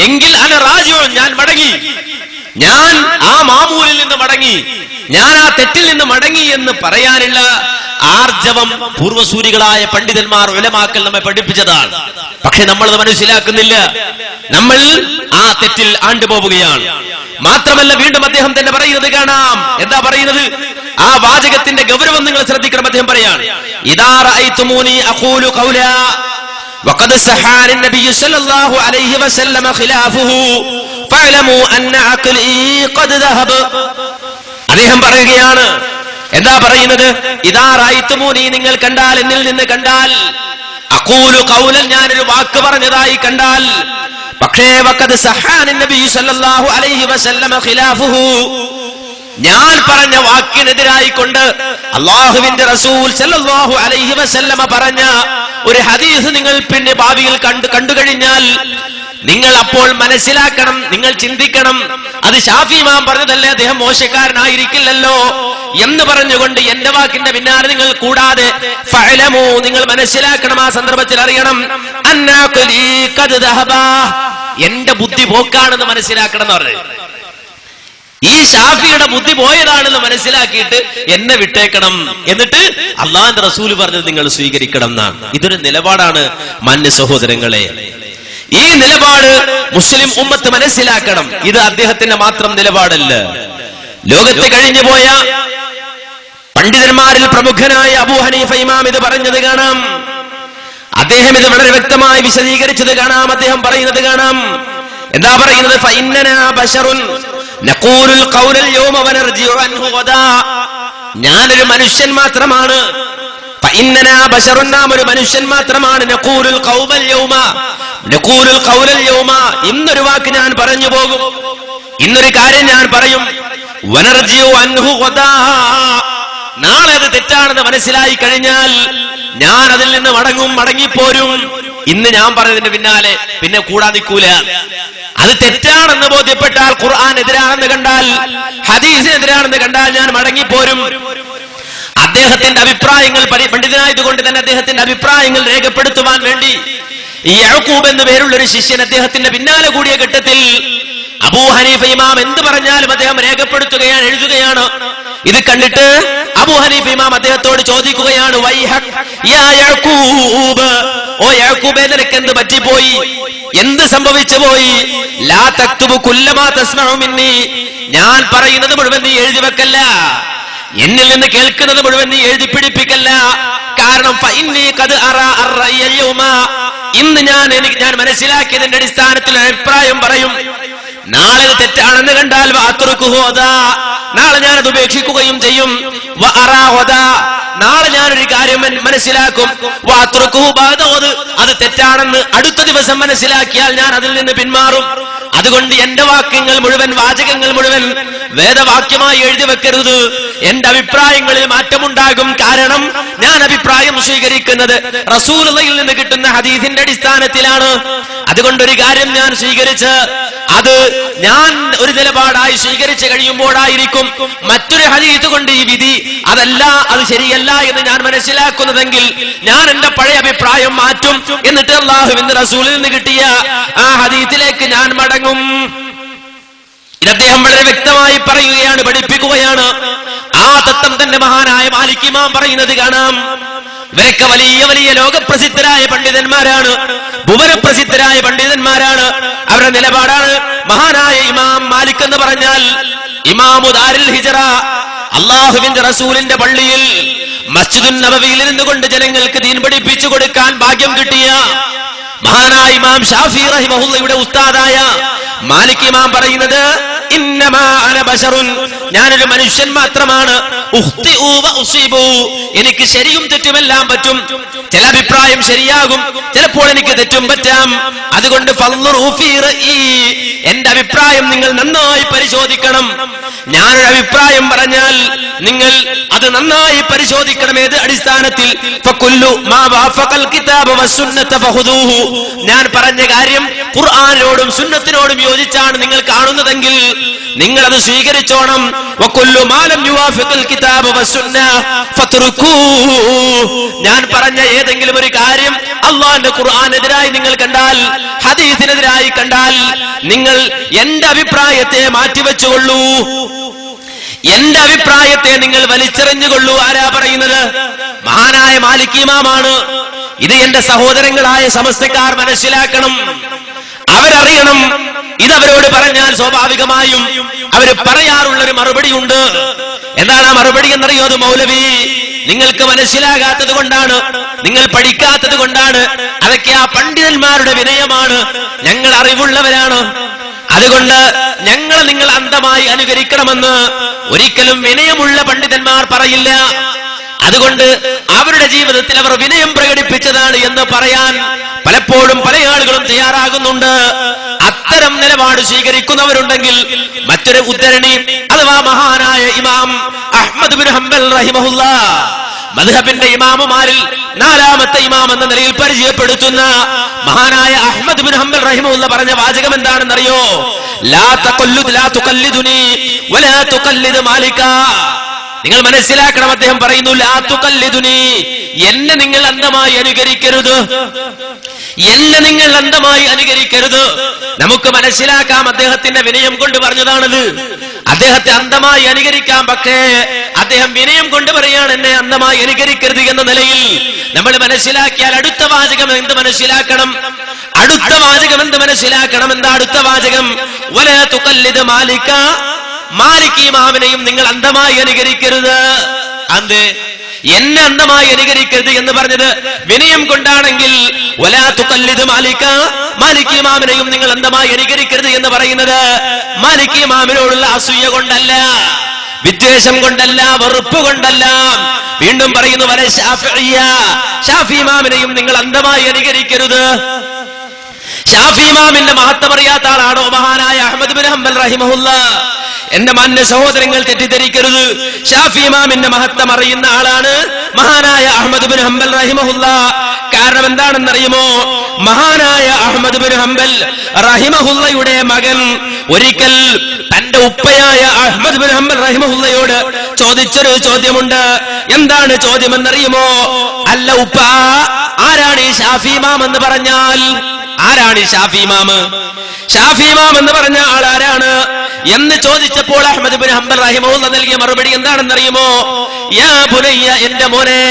എങ്കിൽ അന റാജിഉൻ, ഞാൻ മടങ്ങി, ഞാൻ ആ മാമൂലിൽ നിന്ന് മടങ്ങി, ഞാൻ ആ തെറ്റിൽ നിന്ന് മടങ്ങി എന്ന് പറയാനുള്ള ആർജവം പൂർവസൂരികളായ പണ്ഡിതന്മാർ ഉലമാക്കൾ നമ്മെ പഠിപ്പിച്ചതാണ്. പക്ഷെ നമ്മളത് മനസ്സിലാക്കുന്നില്ല, നമ്മൾ ആ തെറ്റിൽ ആണ്ടുപോവുകയാണ്. മാത്രമല്ല വീണ്ടും അദ്ദേഹം തന്നെ പറയുന്നത് കാണാം. എന്താ പറയുന്നത്? ആ വാചകത്തിന്റെ ഗൗരവം നിങ്ങൾ ശ്രദ്ധിക്കണം. അദ്ദേഹം പറയാണ്, ഇദാ റഅയ്തുമൂനി അഖൂലു ഖൗലാ وقد صح عن النبي صلى الله عليه وسلم خلافه فاعلموا ان عقلي قد ذهب. അദ്ദേഹം പറയുകയാണ്, എന്താ പറയുന്നത്? ഇദാ റഅയ്തുമൂനി, നിങ്ങൾ കണ്ടാൽ, എന്നിൽ നിന്ന് കണ്ടാൽ, അഖൂലു ഖൗലൻ, ഞാനൊരു വാക്ക് പറഞ്ഞതായി കണ്ടാൽ, പക്ഷേ വഖദ് സഹ അൻ നബി സല്ലല്ലാഹു അലൈഹി വസല്ലം ഖിലാഫുഹു, ഞാൻ പറഞ്ഞ വാക്കിനെതിരായിക്കൊണ്ട് അല്ലാഹുവിന്റെ റസൂൽ സല്ലല്ലാഹു അലൈഹി വസല്ലമ പറഞ്ഞ ഒരു ഹദീസ് നിങ്ങൾ പിന്നെ ഭാവിയിൽ കണ്ടു കഴിഞ്ഞാൽ നിങ്ങൾ അപ്പോൾ മനസ്സിലാക്കണം, നിങ്ങൾ ചിന്തിക്കണം, അത് ഷാഫി ഇമാം പറഞ്ഞതല്ലേ, അദ്ദേഹം മോശക്കാരനായിരിക്കില്ലല്ലോ എന്ന് പറഞ്ഞുകൊണ്ട് എന്റെ വാക്കിന്റെ പിന്നാലെ നിങ്ങൾ കൂടാതെ ഫഅലമു, നിങ്ങൾ മനസ്സിലാക്കണം, ആ സന്ദർഭത്തിൽ അറിയണം, അന്നാ ഖലീ ഖദ് ദഹബ, എന്റെ ബുദ്ധി പോക്കാണെന്ന് മനസ്സിലാക്കണം എന്ന് പറഞ്ഞു. ഈ ഷാഫിയുടെ ബുദ്ധി പോയതാണെന്ന് മനസ്സിലാക്കിയിട്ട് എന്നെ വിട്ടേക്കണം, എന്നിട്ട് അള്ളാഹുവിന്റെ റസൂല് പറഞ്ഞത് നിങ്ങൾ സ്വീകരിക്കണം എന്നാണ്. ഇതൊരു നിലപാടാണ് മാന്യ സഹോദരങ്ങളെ. ഈ നിലപാട് മുസ്ലിം ഉമ്മത്ത് മനസ്സിലാക്കണം. ഇത് അദ്ദേഹത്തിന്റെ മാത്രം നിലപാടല്ല. ലോകത്ത് കഴിഞ്ഞുപോയ പണ്ഡിതന്മാരിൽ പ്രമുഖനായ അബൂ ഹനീഫ ഇമാം ഇത് പറഞ്ഞത് കാണാം. അദ്ദേഹം ഇത് വളരെ വ്യക്തമായി വിശദീകരിച്ചത് കാണാം. അദ്ദേഹം പറയുന്നത് കാണാം. എന്താ പറയുന്നത്? ഫഇന്നനാ ബശറുൻ നഖൂലുൽ ഖൗലൽ യൗമ വനർജിഉ അൻഹു ഗദാ, ഞാനൊരു മനുഷ്യൻ മാത്രമാണ്. ഫഇന്നനാ ബശറുൻ, നാം ഒരു മനുഷ്യൻ മാത്രമാണ്. നഖൂലുൽ ഖൗലൽ യൗമ, നഖൂലുൽ ഖൗലൽ യൗമ, ഇന്നൊരു വാക്ക് ഞാൻ പറഞ്ഞു പോകും, ഇന്നൊരു കാര്യം ഞാൻ പറയും. വനർജിഉ അൻഹു ഗദാ, നാളെ അത് തെറ്റാണെന്ന് മനസ്സിലായി കഴിഞ്ഞാൽ ഞാൻ അതിൽ നിന്ന് മടങ്ങിപ്പോരും. ഇന്ന് ഞാൻ പറഞ്ഞതിന്റെ പിന്നാലെ പിന്നെ കൂടാ നിൽക്കൂല. അത് തെറ്റാണെന്ന് ബോധ്യപ്പെട്ടാൽ, ഖുർആൻ എതിരാണെന്ന് കണ്ടാൽ, ഹദീസിനെതിരാണെന്ന് കണ്ടാൽ ഞാൻ മടങ്ങിപ്പോരും. അദ്ദേഹത്തിന്റെ അഭിപ്രായങ്ങൾ, പണ്ഡിതനായതുകൊണ്ട് തന്നെ അദ്ദേഹത്തിന്റെ അഭിപ്രായങ്ങൾ രേഖപ്പെടുത്തുവാൻ വേണ്ടി യഅഖൂബ് എന്ന പേരുള്ള ഒരു ശിഷ്യൻ അദ്ദേഹത്തിന്റെ പിന്നാലെ കൂടിയ ഘട്ടത്തിൽ അബൂ ഹനീഫ ഇമാം എന്ത് പറഞ്ഞാലും അദ്ദേഹം രേഖപ്പെടുത്തുകയാണ്, എഴുതുകയാണ്. ഇത് കണ്ടിട്ട് അബൂ ഹനീഫ ഇമാം അദ്ദേഹത്തോട് ചോദിക്കുകയാണ്, വൈഹക് യാ യഅഖൂബ്, ഓ യഅഖൂബേ, നിനക്ക് എന്ത് പറ്റിപ്പോയി, എന്ത് സംഭവിച്ചു പോയി? ലാ തക്തുബു കുല്ലമാ തസ്മഉ മിന്നി, ഞാൻ പറയുന്നത് മുഴുവൻ നീ എഴുതി വെക്കല്ല, എന്നിൽ നിന്ന് കേൾക്കുന്നത് മുഴുവൻ നീ എഴുതി പിടിപ്പിക്കല്ല. കാരണം ഇന്ന് ഞാൻ മനസ്സിലാക്കിയതിന്റെ അടിസ്ഥാനത്തിൽ അഭിപ്രായം പറയും. നാളെ തെറ്റാണെന്ന് കണ്ടാൽ നാളെ ഞാനത് ഉപേക്ഷിക്കുകയും ചെയ്യും. നാളെ ഞാനൊരു കാര്യം മനസ്സിലാക്കും, അത് തെറ്റാണെന്ന് അടുത്ത ദിവസം മനസ്സിലാക്കിയാൽ ഞാൻ അതിൽ നിന്ന് പിന്മാറും. അതുകൊണ്ട് എന്റെ വാക്യങ്ങൾ മുഴുവൻ, വാചകങ്ങൾ മുഴുവൻ വേദവാക്യമായി എഴുതി വെക്കരുത്. എന്റെ അഭിപ്രായങ്ങളിൽ മാറ്റമുണ്ടാകും. കാരണം ഞാൻ അഭിപ്രായം സ്വീകരിക്കുന്നത് റസൂലുള്ളാഹിയിൽ നിന്ന് കിട്ടുന്ന ഹദീസിന്റെ അടിസ്ഥാനത്തിലാണ്. അതുകൊണ്ടൊരു കാര്യം ഞാൻ സ്വീകരിച്ച് അത് ഞാൻ ഒരു നിലപാടായി സ്വീകരിച്ചു കഴിയുമ്പോഴായിരിക്കും മറ്റൊരു ഹദീസ് കൊണ്ട് ഈ വിധി അതല്ല, അത് ശരിയല്ല എന്ന് ഞാൻ മനസ്സിലാക്കുന്നതെങ്കിൽ ഞാൻ എന്റെ പഴയ അഭിപ്രായം മാറ്റും. എന്നിട്ട് അല്ലാഹുവിന്റെ റസൂലിൽ നിന്ന് കിട്ടിയ ആ ഹദീസിലേക്ക് ഞാൻ മടങ്ങും. ഇത് അദ്ദേഹം വളരെ വ്യക്തമായി പറയുകയാണ്, പഠിപ്പിക്കുകയാണ്. ആ തത്വം തന്നെ മഹാനായ മാലിക് ഇമാം പറയുന്നത് കാണാം. ഇവരൊക്കെ വലിയ വലിയ ലോകപ്രസിദ്ധരായ പണ്ഡിതന്മാരാണ്, ഭുവനപ്രസിദ്ധരായ പണ്ഡിതന്മാരാണ്. അവരുടെ നിലപാടാണ് മഹാനായ ഇമാം മാലിക് എന്ന് പറഞ്ഞാൽ ഇമാമു ദാരിൽ ഹിജറ, അള്ളാഹുവിന്റെ റസൂലിന്റെ പള്ളിയിൽ മസ്ജിദുൻ നബവിയിൽ നിന്നുകൊണ്ട് ജനങ്ങൾക്ക് ദീൻ പഠിപ്പിച്ചു കൊടുക്കാൻ ഭാഗ്യം കിട്ടിയ മഹാനായ ഇമാം ഷാഫി റഹിമഹുള്ളയുടെ ഉസ്താദായ മാലിക് ഇമാം പറയുന്നത്, ഇന്നമാ അന ബശറുൻ, ഞാനൊരു മനുഷ്യൻ മാത്രമാണ്. ഉഖ്തിഉ വ ഉസീബു, എനിക്ക് ശരിയും തെറ്റുമെല്ലാം പറ്റും. ചില അഭിപ്രായം ശരിയാകും, ചിലപ്പോൾ എനിക്ക് തെറ്റും പറ്റാം. അതുകൊണ്ട് ഫള്ളുറു ഫീ റഈ, എന്റെ അഭിപ്രായം നിങ്ങൾ നന്നായി പരിശോധിക്കണം. ഞാനൊരു അഭിപ്രായം പറഞ്ഞാൽ നിങ്ങൾ അത് നന്നായി പരിശോധിക്കണം. ഏത് അടിസ്ഥാനത്തിൽ? ഫകുല്ലു മാ വഫഖൽ കിതാബ വസ്സുന്നത ഫഖുദൂഹു, ഞാൻ പറഞ്ഞ കാര്യം ഖുർആനിനോടും സുന്നത്തിനോടും യോജിച്ചാണ് നിങ്ങൾ കാണുന്നതെങ്കിൽ നിങ്ങൾ അത് സ്വീകരിച്ചോണം. വകുല്ലു മാ ലം യുവാഫിഖൽ കിതാബ വസ്സുന്ന ഫത്റുകൂഹു, ഞാൻ പറഞ്ഞ ഏതെങ്കിലും ഒരു കാര്യം അല്ലാഹുവിന്റെ ഖുർആനെതിരായി നിങ്ങൾ കണ്ടാൽ, ഹദീസിനെതിരായി കണ്ടാൽ നിങ്ങൾ എന്റെ അഭിപ്രായത്തെ മാറ്റിവെച്ചുകൊള്ളൂ, എന്റെ അഭിപ്രായത്തെ നിങ്ങൾ വലിച്ചെറിഞ്ഞുകൊള്ളൂ. ആരാ പറയുന്നത്? മഹാനായ മാലിക് ഇമാമാണ്. ഇത് എന്റെ സഹോദരങ്ങളായ സമസ്തക്കാർ മനസ്സിലാക്കണം, അവരറിയണം. ഇതവരോട് പറഞ്ഞാൽ സ്വാഭാവികമായും അവർ പറയാറുള്ളൊരു മറുപടിയുണ്ട്. എന്താണ് ആ മറുപടി എന്നറിയോ? അത് മൗലവി, നിങ്ങൾക്ക് മനസ്സിലാകാത്തത് കൊണ്ടാണ്, നിങ്ങൾ പഠിക്കാത്തത് കൊണ്ടാണ്, അതൊക്കെ ആ പണ്ഡിതന്മാരുടെ വിനയമാണ്, ഞങ്ങൾ അറിവുള്ളവരാണ്, അതുകൊണ്ട് ഞങ്ങൾ നിങ്ങൾ അന്ധമായി അനുകരിക്കണമെന്ന് ഒരിക്കലും വിനയമുള്ള പണ്ഡിതന്മാർ പറയില്ല. അതുകൊണ്ട് അവരുടെ ജീവിതത്തിൽ അവർ വിനയം പ്രകടിപ്പിച്ചതാണ് എന്ന് പറയാൻ പലപ്പോഴും പല ആളുകളും തയ്യാറാകുന്നുണ്ട്. അത്തരം നിലപാട് സ്വീകരിക്കുന്നവരുണ്ടെങ്കിൽ മറ്റൊരു ഉദ്ധരണി അഥവാ മഹാനായ ഇമാം അഹ്മദ് ബിൻ ഹംബൽ റഹിമഹുല്ലാ, മദ്ഹബിന്റെ ഇമാമുമാരിൽ നാലാമത്തെ ഇമാം എന്ന നിലയിൽ പരിചയപ്പെടുത്തുന്ന മഹാനായ അഹ്മദ് ബിൻ ഹംബൽ റഹിമഹുല്ലാ പറഞ്ഞ വാചകം എന്താണെന്നറിയോ? ലാ തുഖല്ലിദുനി വലാ തുഖല്ലിദ് മാലിക. നിങ്ങൾ മനസ്സിലാക്കണം, അദ്ദേഹം പറയുന്നു ലാ തുഖല്ലിദുനി, എന്നെ നിങ്ങൾ അന്ധമായി അനുകരിക്കരുത്, എന്നെ നിങ്ങൾ അന്ധമായി അനുകരിക്കരുത്. നമുക്ക് മനസ്സിലാക്കാം അദ്ദേഹത്തിന്റെ വിനയം കൊണ്ട് പറഞ്ഞതാണത്. അദ്ദേഹത്തെ അന്ധമായി അനുകരിക്കാം, പക്ഷേ അദ്ദേഹം വിനയം കൊണ്ട് പറയാണ് എന്നെ അന്ധമായി അനുകരിക്കരുത് എന്ന നിലയിൽ നമ്മൾ മനസ്സിലാക്കിയാൽ അടുത്ത വാചകം എന്ത് മനസ്സിലാക്കണം? അടുത്ത വാചകം എന്ത് മനസ്സിലാക്കണം? എന്താ അടുത്ത വാചകം? വലാ തുഖല്ലിദ് മാലിക, മാലിക് ഇമാമിനെയും നിങ്ങൾ അന്ധമായി അനുകരിക്കരുത്. അത് എന്നെ അന്ധമായി അനുകരിക്കരുത് എന്ന് പറഞ്ഞത് വിനയം കൊണ്ടാണെങ്കിൽ വലാ തുഖല്ലിദ് മാലിക, മാലിക് ഇമാമിനെയും നിങ്ങൾ അന്ധമായി അനുകരിക്കരുത് എന്ന് പറയുന്നത് മാലിക് ഇമാമിനോടുള്ള അസൂയ കൊണ്ടല്ല, വിദ്വേഷം കൊണ്ടല്ല, വെറുപ്പ് കൊണ്ടല്ല. വീണ്ടും പറയുന്നു വല ശാഫിഇയ്യ, ഷാഫി ഇമാമിനെയും നിങ്ങൾ അന്ധമായി അനുകരിക്കരുത്. ഷാഫി ഇമാമിന്റെ മഹത്വം അറിയാത്ത ആളാണോ മഹാനായ അഹ്മദ് ബിൻ ഹംബൽ റഹിമഹുല്ലാ? എന്റെ മാന്യ സഹോദരങ്ങൾ തെറ്റിദ്ധരിക്കരുത്, ഷാഫി ഇമാമിന്റെ മഹത്വം അറിയുന്ന ആളാണ് മഹാനായ അഹ്മദ് ബിൻ ഹംബൽ റഹിമഹുല്ലാ. കാരണം എന്താണെന്നറിയുമോ? മഹാനായ അഹ്മദ് ബിൻ ഹംബൽ റഹിമഹുല്ലയുടെ മകൻ ഒരിക്കൽ തന്റെ ഉപ്പയായ അഹ്മദ് ബിൻ ഹംബൽ റഹിമഹുല്ലയോട് ചോദിച്ചൊരു ചോദ്യമുണ്ട്. എന്താണ് ചോദ്യം എന്നറിയുമോ? അല്ല ഉപ്പ, ആരാണ് ഈ ഷാഫി ഇമാം എന്ന് പറഞ്ഞാൽ? ആരാണ് ഈ ഷാഫി ഇമാം? ഷാഫി ഇമാം എന്ന് പറഞ്ഞ ആൾ ആരാണ് എന്ന് ചോദിച്ചപ്പോൾ അഹ്മദ് ബിൻ ഹംബൽ റഹിമഹുല്ലാ നൽകിയ മറുപടി എന്താണെന്നറിയുമോ? യാ ബുനയ്യ, എന്റെ മോനെ,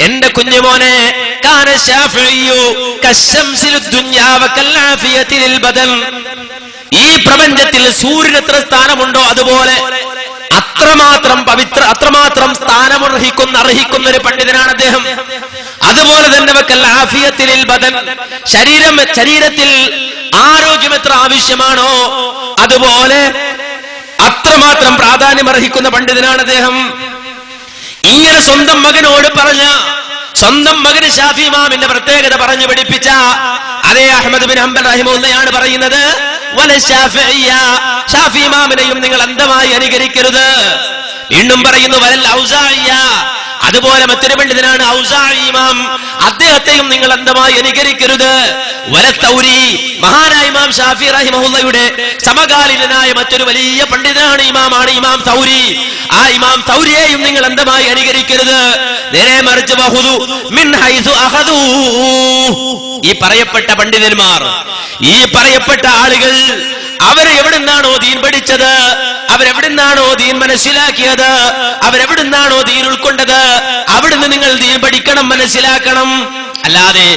എന്റെ കുഞ്ഞുമോനെ, കാന ശാഫിഇയ്യു കശംസിൽ ദുനിയാ വകൽആഫിയതി ലിൽ ബദൻ. ഈ പ്രപഞ്ചത്തിൽ സൂര്യന് എത്ര സ്ഥാനമുണ്ടോ അതുപോലെ അത്രമാത്രം അർഹിക്കുന്ന ഒരു പണ്ഡിതനാണ് അദ്ദേഹം. അതുപോലെ തന്നെ വക്കൽ ആഫിയത്തിൽ ബദൻ, ശരീരത്തിൽ ആരോഗ്യം എത്ര ആവശ്യമാണോ അതുപോലെ അത്രമാത്രം പ്രാധാന്യം അർഹിക്കുന്ന പണ്ഡിതനാണ് അദ്ദേഹം. ഇങ്ങനെ സ്വന്തം മകനോട് പറഞ്ഞ, സ്വന്തം മകന് ഷാഫി ഇമാമിന്റെ പ്രത്യേകത പറഞ്ഞു പഠിപ്പിച്ച അതേ അഹ്മദ് ബിൻ ഹംബൽ റഹിമഹുള്ളയാണ് പറയുന്നത്, വല ശാഫിഇയ്യ, ഷാഫി ഇമാമിനെയും നിങ്ങൾ അന്ധമായി അനുകരിക്കരുത്. വീണ്ടും പറയുന്നു വലൽ ഔസാഇയ്യ, അതുപോലെ മറ്റൊരു പണ്ഡിതനാണ് ഔസാഇ ഇമാം, അദ്ദേഹത്തെയും നിങ്ങൾ അന്ധമായി അനുകരിക്കരുത്. വല തൗരി, മഹാനായ ഇമാം ഷാഫി റഹിമഹുള്ളയുടെ സമകാലീനനായ മറ്റൊരു വലിയ പണ്ഡിതനാണ് ഇമാം തൗരി. ആ ഇമാം തൗരിയെയും നിങ്ങൾ അന്ധമായി അനുകരിക്കരുത്. നേരെ മറിച്ച് വഹുദു മിൻ ഹൈസു അഖദൂ, ഈ പറയപ്പെട്ട പണ്ഡിതന്മാർ, ഈ പറയപ്പെട്ട ആളുകൾ അവരെ എവിടുന്നാണോ ദീൻ പഠിച്ചത്, അവരെവിടുന്നാണോ ദീൻ മനസ്സിലാക്കിയത്, അവരെവിടുന്നാണോ ദീൻ ഉൾക്കൊണ്ടത്, അവിടുന്ന് നിങ്ങൾ ദീൻ പഠിക്കണം, മനസ്സിലാക്കണം. അല്ലാതെ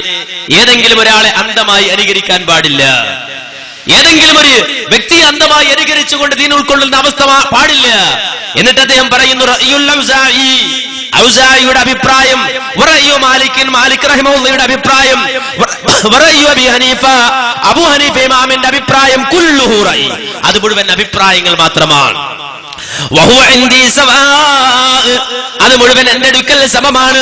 ഏതെങ്കിലും ഒരാളെ അന്ധമായി അനുകരിക്കാൻ പാടില്ല. ഏതെങ്കിലും ഒരു വ്യക്തിയെ അന്ധമായി അനുകരിച്ചുകൊണ്ട് ദീൻ ഉൾക്കൊള്ളുന്ന അവസ്ഥ പാടില്ല. എന്നിട്ട് അദ്ദേഹം പറയുന്നു റഅയുൽ ഔസാഇ, ഔസാഇയുടെ അഭിപ്രായം, വറഅയു മാലിക് റഹിമഹുള്ളയുടെ അഭിപ്രായം, വറഅയു അബി ഹനീഫ, അബൂ ഹനീഫ ഇമാമിന്റെ അഭിപ്രായം, കുല്ലുഹു റഅയി, അത് മുഴുവൻ അഭിപ്രായങ്ങൾ മാത്രമാണ്. വഹുവ ഇൻദി സവാ, അത് മുഴുവൻ എന്റെ അടുക്കൽ സമമാണ്.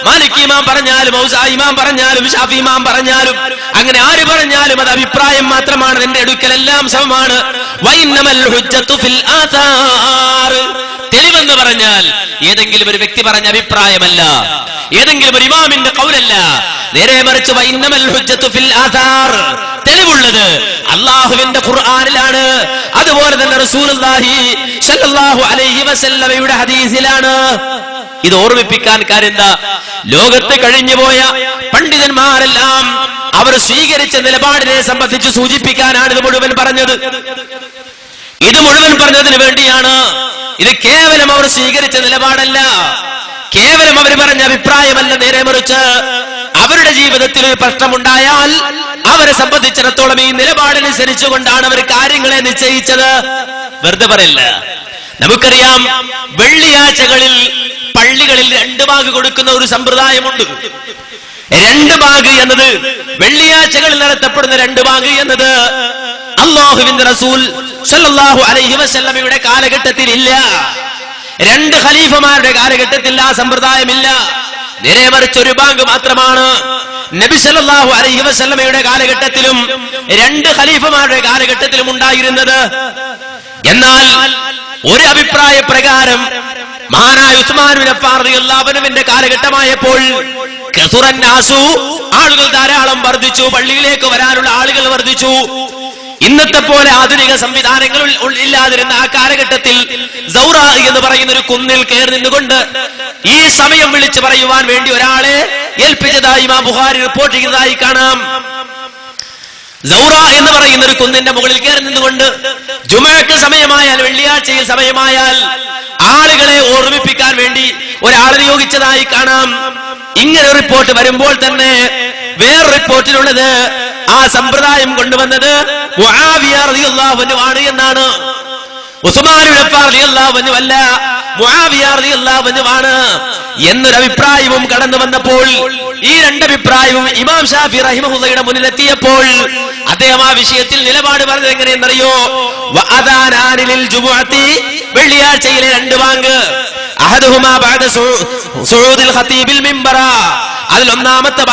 മാലിക് ഇമാം പറഞ്ഞാലും ഔസാഇ ഇമാം പറഞ്ഞാലും ഷാഫി ഇമാം പറഞ്ഞാലും അങ്ങനെ ആര് പറഞ്ഞാലും അത് അഭിപ്രായം മാത്രമാണ്, എന്റെ അടുക്കൽ എല്ലാം സമമാണ്. വഇന്നമൽ ഹുജ്ജത്തു ഫിൽ ആഥാർ, തെളിവെന്ന് പറഞ്ഞാൽ ഏതെങ്കിലും ഒരു വ്യക്തി പറഞ്ഞ അഭിപ്രായമല്ല, ഏതെങ്കിലും ഒരു ഇമാമിന്റെ ഖൗലല്ല. നേരെ മറിച്ച് വഇന്നമൽ ഹുജ്ജത്തു ഫിൽ ആഥാർ, തെളിവുള്ളത് അല്ലാഹുവിന്റെ ഖുർആനിലാണ്, അതുപോലെ തന്നെ റസൂലുള്ളാഹി സ്വല്ലല്ലാഹു അലൈഹി വസല്ലമയുടെ ഹദീസിലാണ്. ഇത് ഓർമ്മിപ്പിക്കാൻ കാര്യം എന്താ? ലോകത്ത് കഴിഞ്ഞുപോയ പണ്ഡിതന്മാരെല്ലാം അവർ സ്വീകരിച്ച നിലപാടിനെ സംബന്ധിച്ച് സൂചിപ്പിക്കാനാണ് ഇത് മുഴുവൻ പറഞ്ഞത്. ഇത് മുഴുവൻ പറഞ്ഞതിന് വേണ്ടിയാണ്. ഇത് കേവലം അവർ സ്വീകരിച്ച നിലപാടല്ല, കേവലം അവർ പറഞ്ഞ അഭിപ്രായമല്ല. നേരെ മറിച്ച് അവരുടെ ജീവിതത്തിൽ ഒരു പ്രശ്നമുണ്ടായാൽ അവരെ സംബന്ധിച്ചിടത്തോളം ഈ നിലപാടനുസരിച്ചുകൊണ്ടാണ് അവർ കാര്യങ്ങളെ നിശ്ചയിച്ചത്. വെറുതെ പറയില്ല. നമുക്കറിയാം, വെള്ളിയാഴ്ചകളിൽ പള്ളികളിൽ 2 ഭാഗ് കൊടുക്കുന്ന ഒരു സമ്പ്രദായമുണ്ട്. 2 ഭാഗ് എന്നത്, വെള്ളിയാഴ്ചകളിൽ നടത്തപ്പെടുന്ന 2 ഭാഗ് എന്നത് അല്ലാഹുവിന്റെ റസൂൽ സ്വല്ലല്ലാഹു അലൈഹി വസല്ലമയുടെ കാലഘട്ടത്തിൽ ഇല്ല. 2 ഖലീഫമാരുടെ കാലഘട്ടത്തിൽ ആ സമ്പ്രദായമില്ല. നേരെ മറിച്ച് 1 ഭാഗ് മാത്രമാണ്. നബി സല്ലല്ലാഹു അലൈഹി വസല്ലമയുടെ കാലഘട്ടത്തിലും 2 ഖലീഫമാരുടെ കാലഘട്ടത്തിലും ഉണ്ടായിരുന്നത്. എന്നാൽ ഒരു അഭിപ്രായ പ്രകാരം മഹാനായ ഉസ്മാൻ ബിൻ അഫ്ഫാൻ റളിയല്ലാഹു അൻഹുവിന്റെ കാലഘട്ടമായപ്പോൾ കസുറൻ നാസു, ആളുകൾ ധാരാളം വർദ്ധിച്ചു, പള്ളിയിലേക്ക് വരാനുള്ള ആളുകൾ വർദ്ധിച്ചു. ഇന്നത്തെ പോലെ ആധുനിക സംവിധാനങ്ങൾ ഇല്ലാതിരുന്ന ആ കാലഘട്ടത്തിൽ സൗറ എന്ന് പറയുന്ന ഒരു കുന്നിൽ കയറി നിന്നുകൊണ്ട് ഈ സമയം വിളിച്ചു പറയുവാൻ വേണ്ടി ഒരാളെ ഏൽപ്പിച്ചതായി ഇമാം ബുഖാരി റിപ്പോർട്ട് ചെയ്തതായി കാണാം. സൗറ എന്ന് പറയുന്ന ഒരു കുന്നിന്റെ മുകളിൽ കയറി നിന്നുകൊണ്ട് ജുമഅക്ക് സമയമായാൽ, വെള്ളിയാഴ്ചയിൽ സമയമായാൽ ആളുകളെ ഓർമ്മിപ്പിക്കാൻ വേണ്ടി ഒരാളെ നിയോഗിച്ചതായി കാണാം. ഇങ്ങനെ റിപ്പോർട്ട് വരുമ്പോൾ തന്നെ വേറെ റിപ്പോർട്ടിലുള്ളത് ആ സമ്പ്രദായം കൊണ്ടുവന്നത് മുആവിയ റളിയല്ലാഹു അൻഹു ആണ് എന്നാണ്. ഉസ്മാൻ ഇബ്നു അഫ്ഫാൻ റളിയല്ലാഹു അൻഹു അല്ല, മുആവിയ റളിയല്ലാഹു അൻഹു ആണ് എന്നൊരു അഭിപ്രായവും കടന്നു വന്നപ്പോൾ, ഈ 2 അഭിപ്രായവും ഇമാം ഷാഫി റഹിമഹുള്ളയുടെ മുന്നിലെത്തിയപ്പോൾ അദ്ദേഹം ആ വിഷയത്തിൽ നിലപാട് പറഞ്ഞത് എങ്ങനെയെന്നറിയോ? വഅദാനാനി ലിൽ ജുമുഅത്തി, വെള്ളിയാഴ്ചയിലെ 2 ബാങ്ക്, അഹദുഹുമാ ബഅദ സുഊദിൽ ഖതീബിൽ മിംബറ, അതിൽ ഒന്നാമത്തെ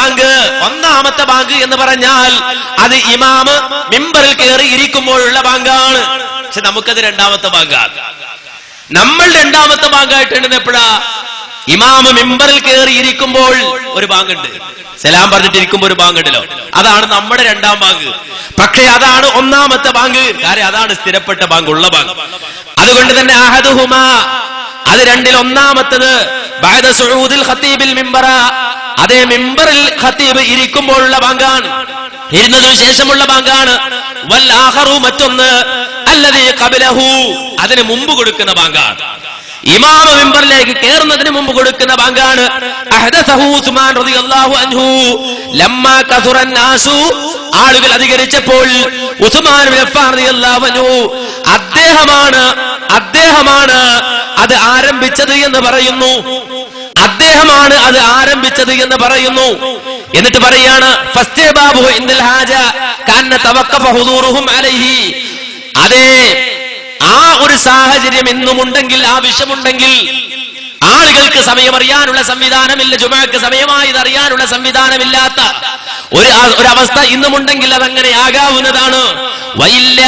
ബാങ്ക് എന്ന് പറഞ്ഞാൽ അത് ഇമാമ് മിമ്പറിൽ കയറി ഇരിക്കുമ്പോഴുള്ള ബാങ്കാണ്. പക്ഷെ നമുക്കത് 2ാമത്തെ ബാങ്കാണ്. നമ്മൾ 2ാമത്തെ ബാങ്കായിട്ട് എണ്ണുന്നത് എപ്പോഴാ? ഇമാമ് മിമ്പറിൽ കയറി ഇരിക്കുമ്പോൾ ഒരു ബാങ്കുണ്ട്, സലാം പറഞ്ഞിട്ടിരിക്കുമ്പോൾ ഒരു ബാങ്കുണ്ടല്ലോ, അതാണ് നമ്മുടെ 2ാം ബാങ്ക്. പക്ഷേ അതാണ് 1ാമത്തെ ബാങ്ക്, കാര്യം അതാണ് സ്ഥിരപ്പെട്ട ബാങ്ക്, ഉള്ള ബാങ്ക്. അതുകൊണ്ട് തന്നെ അഹദുഹുമാ, അത് 2ൽ 1ാമത്തത് ബഅദ സുഊദിൽ ഖതീബിൽ മിംബറ, അതേ മിമ്പറിൽ ഖതീബ് ഇരിക്കുമ്പോഴുള്ള ബാങ്കാണ്, ഇരുന്നതിനു ശേഷമുള്ള ബാങ്കാണ്. വൽ ആഖറു, മറ്റൊന്ന് അല്ലദീ ഖബലഹു, അതിന് മുമ്പ് കൊടുക്കുന്ന ബാങ്കാണ്. ഇമാം മിമ്പറിലേക്ക് കയറുന്നതിന് മുമ്പ് കൊടുക്കുന്ന ബാങ്കാണ്. അഹ്ദസഹു ഉസ്മാൻ റളിയല്ലാഹു അൻഹു ലമ്മാ കസുറൻ നാസു, ആളുകൾ അധികരിച്ചപ്പോൾ ഉസ്മാൻ ഇബ്നു അഫ്ഫാൻ റളിയല്ലാഹു അൻഹു അദ്ദേഹമാണ് അത് ആരംഭിച്ചത് എന്ന് പറയുന്നു. അദ്ദേഹമാണ് അത് ആരംഭിച്ചത് എന്ന് പറയുന്നു. എന്നിട്ട് പറയാണ് ഫസ്തിബാബുഹു ഇൻദൽ ഹാജ കഅന്ന തവഖഫ ഹുദൂറുഹും അലൈഹി. അതേ, ആ ഒരു സാഹചര്യം എന്നുമുണ്ടെങ്കിൽ, ആവശ്യമുണ്ടെങ്കിൽ, ആളുകൾക്ക് സമയമറിയാനുള്ള സംവിധാനമില്ല, ജുമുഅക്ക് സമയമായി ഇതറിയാനുള്ള സംവിധാനമില്ലാത്ത ഒരവസ്ഥ ഇന്നുമുണ്ടെങ്കിൽ അതങ്ങനെ ആകാവുന്നതാണ്. വയില്ല,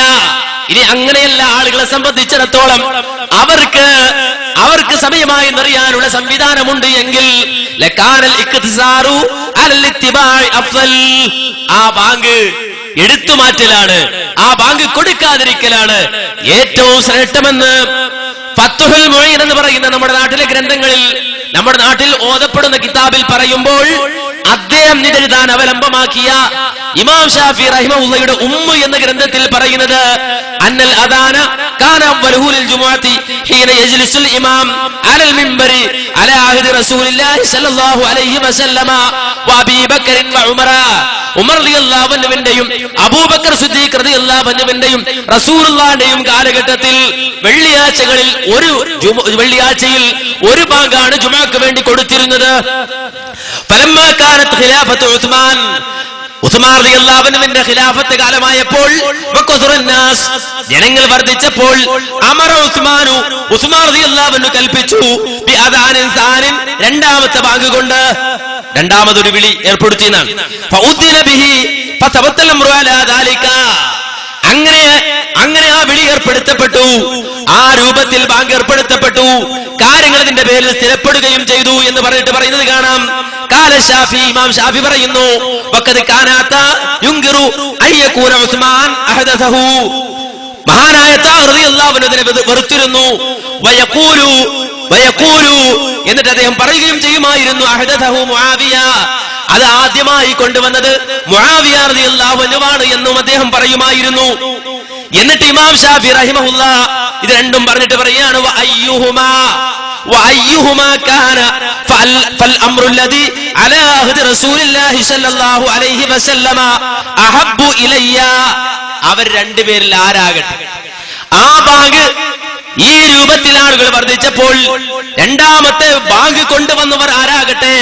ഇനി അങ്ങനെയല്ല, ആളുകളെ സംബന്ധിച്ചിടത്തോളം അവർക്ക് സമയമായി എന്നറിയാനുള്ള സംവിധാനമുണ്ട് എങ്കിൽ ആ ബാങ്ക് എടുത്തുമാറ്റലാണ്, ആ ബാങ്ക് കൊടുക്കാതിരിക്കലാണ് ഏറ്റവും ശ്രേഷ്ഠമെന്ന് ഫത്ഹുൽ മുഈൻ എന്ന് പറയുന്ന നമ്മുടെ നാട്ടിലെ ഗ്രന്ഥങ്ങളിൽ, നമ്മുടെ നാട്ടിൽ ഓതപ്പെടുന്ന കിതാബിൽ പറയുമ്പോൾ അദ്ദേഹം ഇതെഴുതാൻ അവലംബമാക്കിയ ഇമാം ഷാഫി റഹിമഹുള്ളയുടെ ഉമ്മ എന്ന ഗ്രന്ഥത്തിൽ പറയുന്നത് അന്നൽ അദാന കാന അവ്വലുഹു ലിൽ ജുമുഅത്തി ഹീന യജ്ലിസുൽ ഇമാം അലൽ മിൻബരി അലാ അഹ്ദി റസൂലില്ലാഹി സ്വല്ലല്ലാഹു അലൈഹി വസല്ലമ വഅബീ ബക്കർ വഉമറ. ഉമർ റളിയല്ലാഹു അൻഹുവിന്റെയും അബൂബക്കർ സിദ്ദീഖ് റളിയല്ലാഹു അൻഹുവിന്റെയും റസൂലുള്ളാഹിന്റെയും കാലഘട്ടത്തിൽ വെള്ളിയാഴ്ചയിൽ ഒരു ബാങ്കാണ് ജുമുഅക്ക് വേണ്ടി കൊടുത്തിരുന്നത്. ഫലമ്മാ കാനത്ത് ഖിലാഫത്തു ഉസ്മാൻ റളിയല്ലാഹു അൻഹുവിന്റെ ഖിലാഫത്ത് കാലമായപ്പോൾ ജനങ്ങൾ വർദ്ധിച്ചപ്പോൾ അമറ ഉസ്മാൻ റളിയല്ലാഹു അൻഹു കൽപ്പിച്ചു ബിഅദാനിൻ സാനിൻ, രണ്ടാമത്തെ ബാങ്ക് കൊണ്ട് രണ്ടാമതൊരു വിളി ഏർപ്പെടുത്തിയെന്നാണ്. ഫഉദ്ദിന ബിഹി ഫതബത്തൽ അംറു അലാ ദാലിക. അങ്ങനെ ആ വിളി ഏർപ്പെടുത്തപ്പെട്ടു, ആ രൂപത്തിൽ ബാങ്ക് ഏർപ്പെടുത്തപ്പെട്ടു, കാര്യങ്ങൾ അതിന്റെ പേരിൽ സ്ഥിരപ്പെടുകയും ചെയ്തു എന്ന് പറയുന്നത് കാണാം. കാല ഷാഫി, ഇമാം ഷാഫി പറയുന്നു വഖദ് കാനാത യുൻകിറു അയ്യകൂന ഉസ്മാൻ അഹദസഹു. മഹാനായ തഅർ റളിയല്ലാഹു അൻഹു അതിനെ വെറുത്തിരുന്നു. വയഖൂലു എന്നിട്ട് അദ്ദേഹം പറയുകയും ചെയ്യുമായിരുന്നു അഹദസഹു മുആവിയ, അത് ആദ്യമായി കൊണ്ടുവന്നത് മുആവിയ റളിയല്ലാഹു അൻഹുവാണ് എന്നും അദ്ദേഹം പറയുമായിരുന്നു. എന്നിട്ട് ഇമാം ഷാഫി റഹിമഹുല്ലാഹ് ഇത് രണ്ടും പറഞ്ഞിട്ട് പറയാണ് وأيهما كان فالأمر الذي على عهد رسول الله صلى الله عليه وسلم أحب إلي. അവർ രണ്ടുപേരിൽ ആരാകട്ടെ, ആ ബാങ്ക് ഈ രൂപത്തിൽ ആളുകൾ വർദ്ധിച്ചപ്പോൾ രണ്ടാമത്തെ ബാങ്ക് കൊണ്ടുവന്നവർ ആരാകട്ടെ,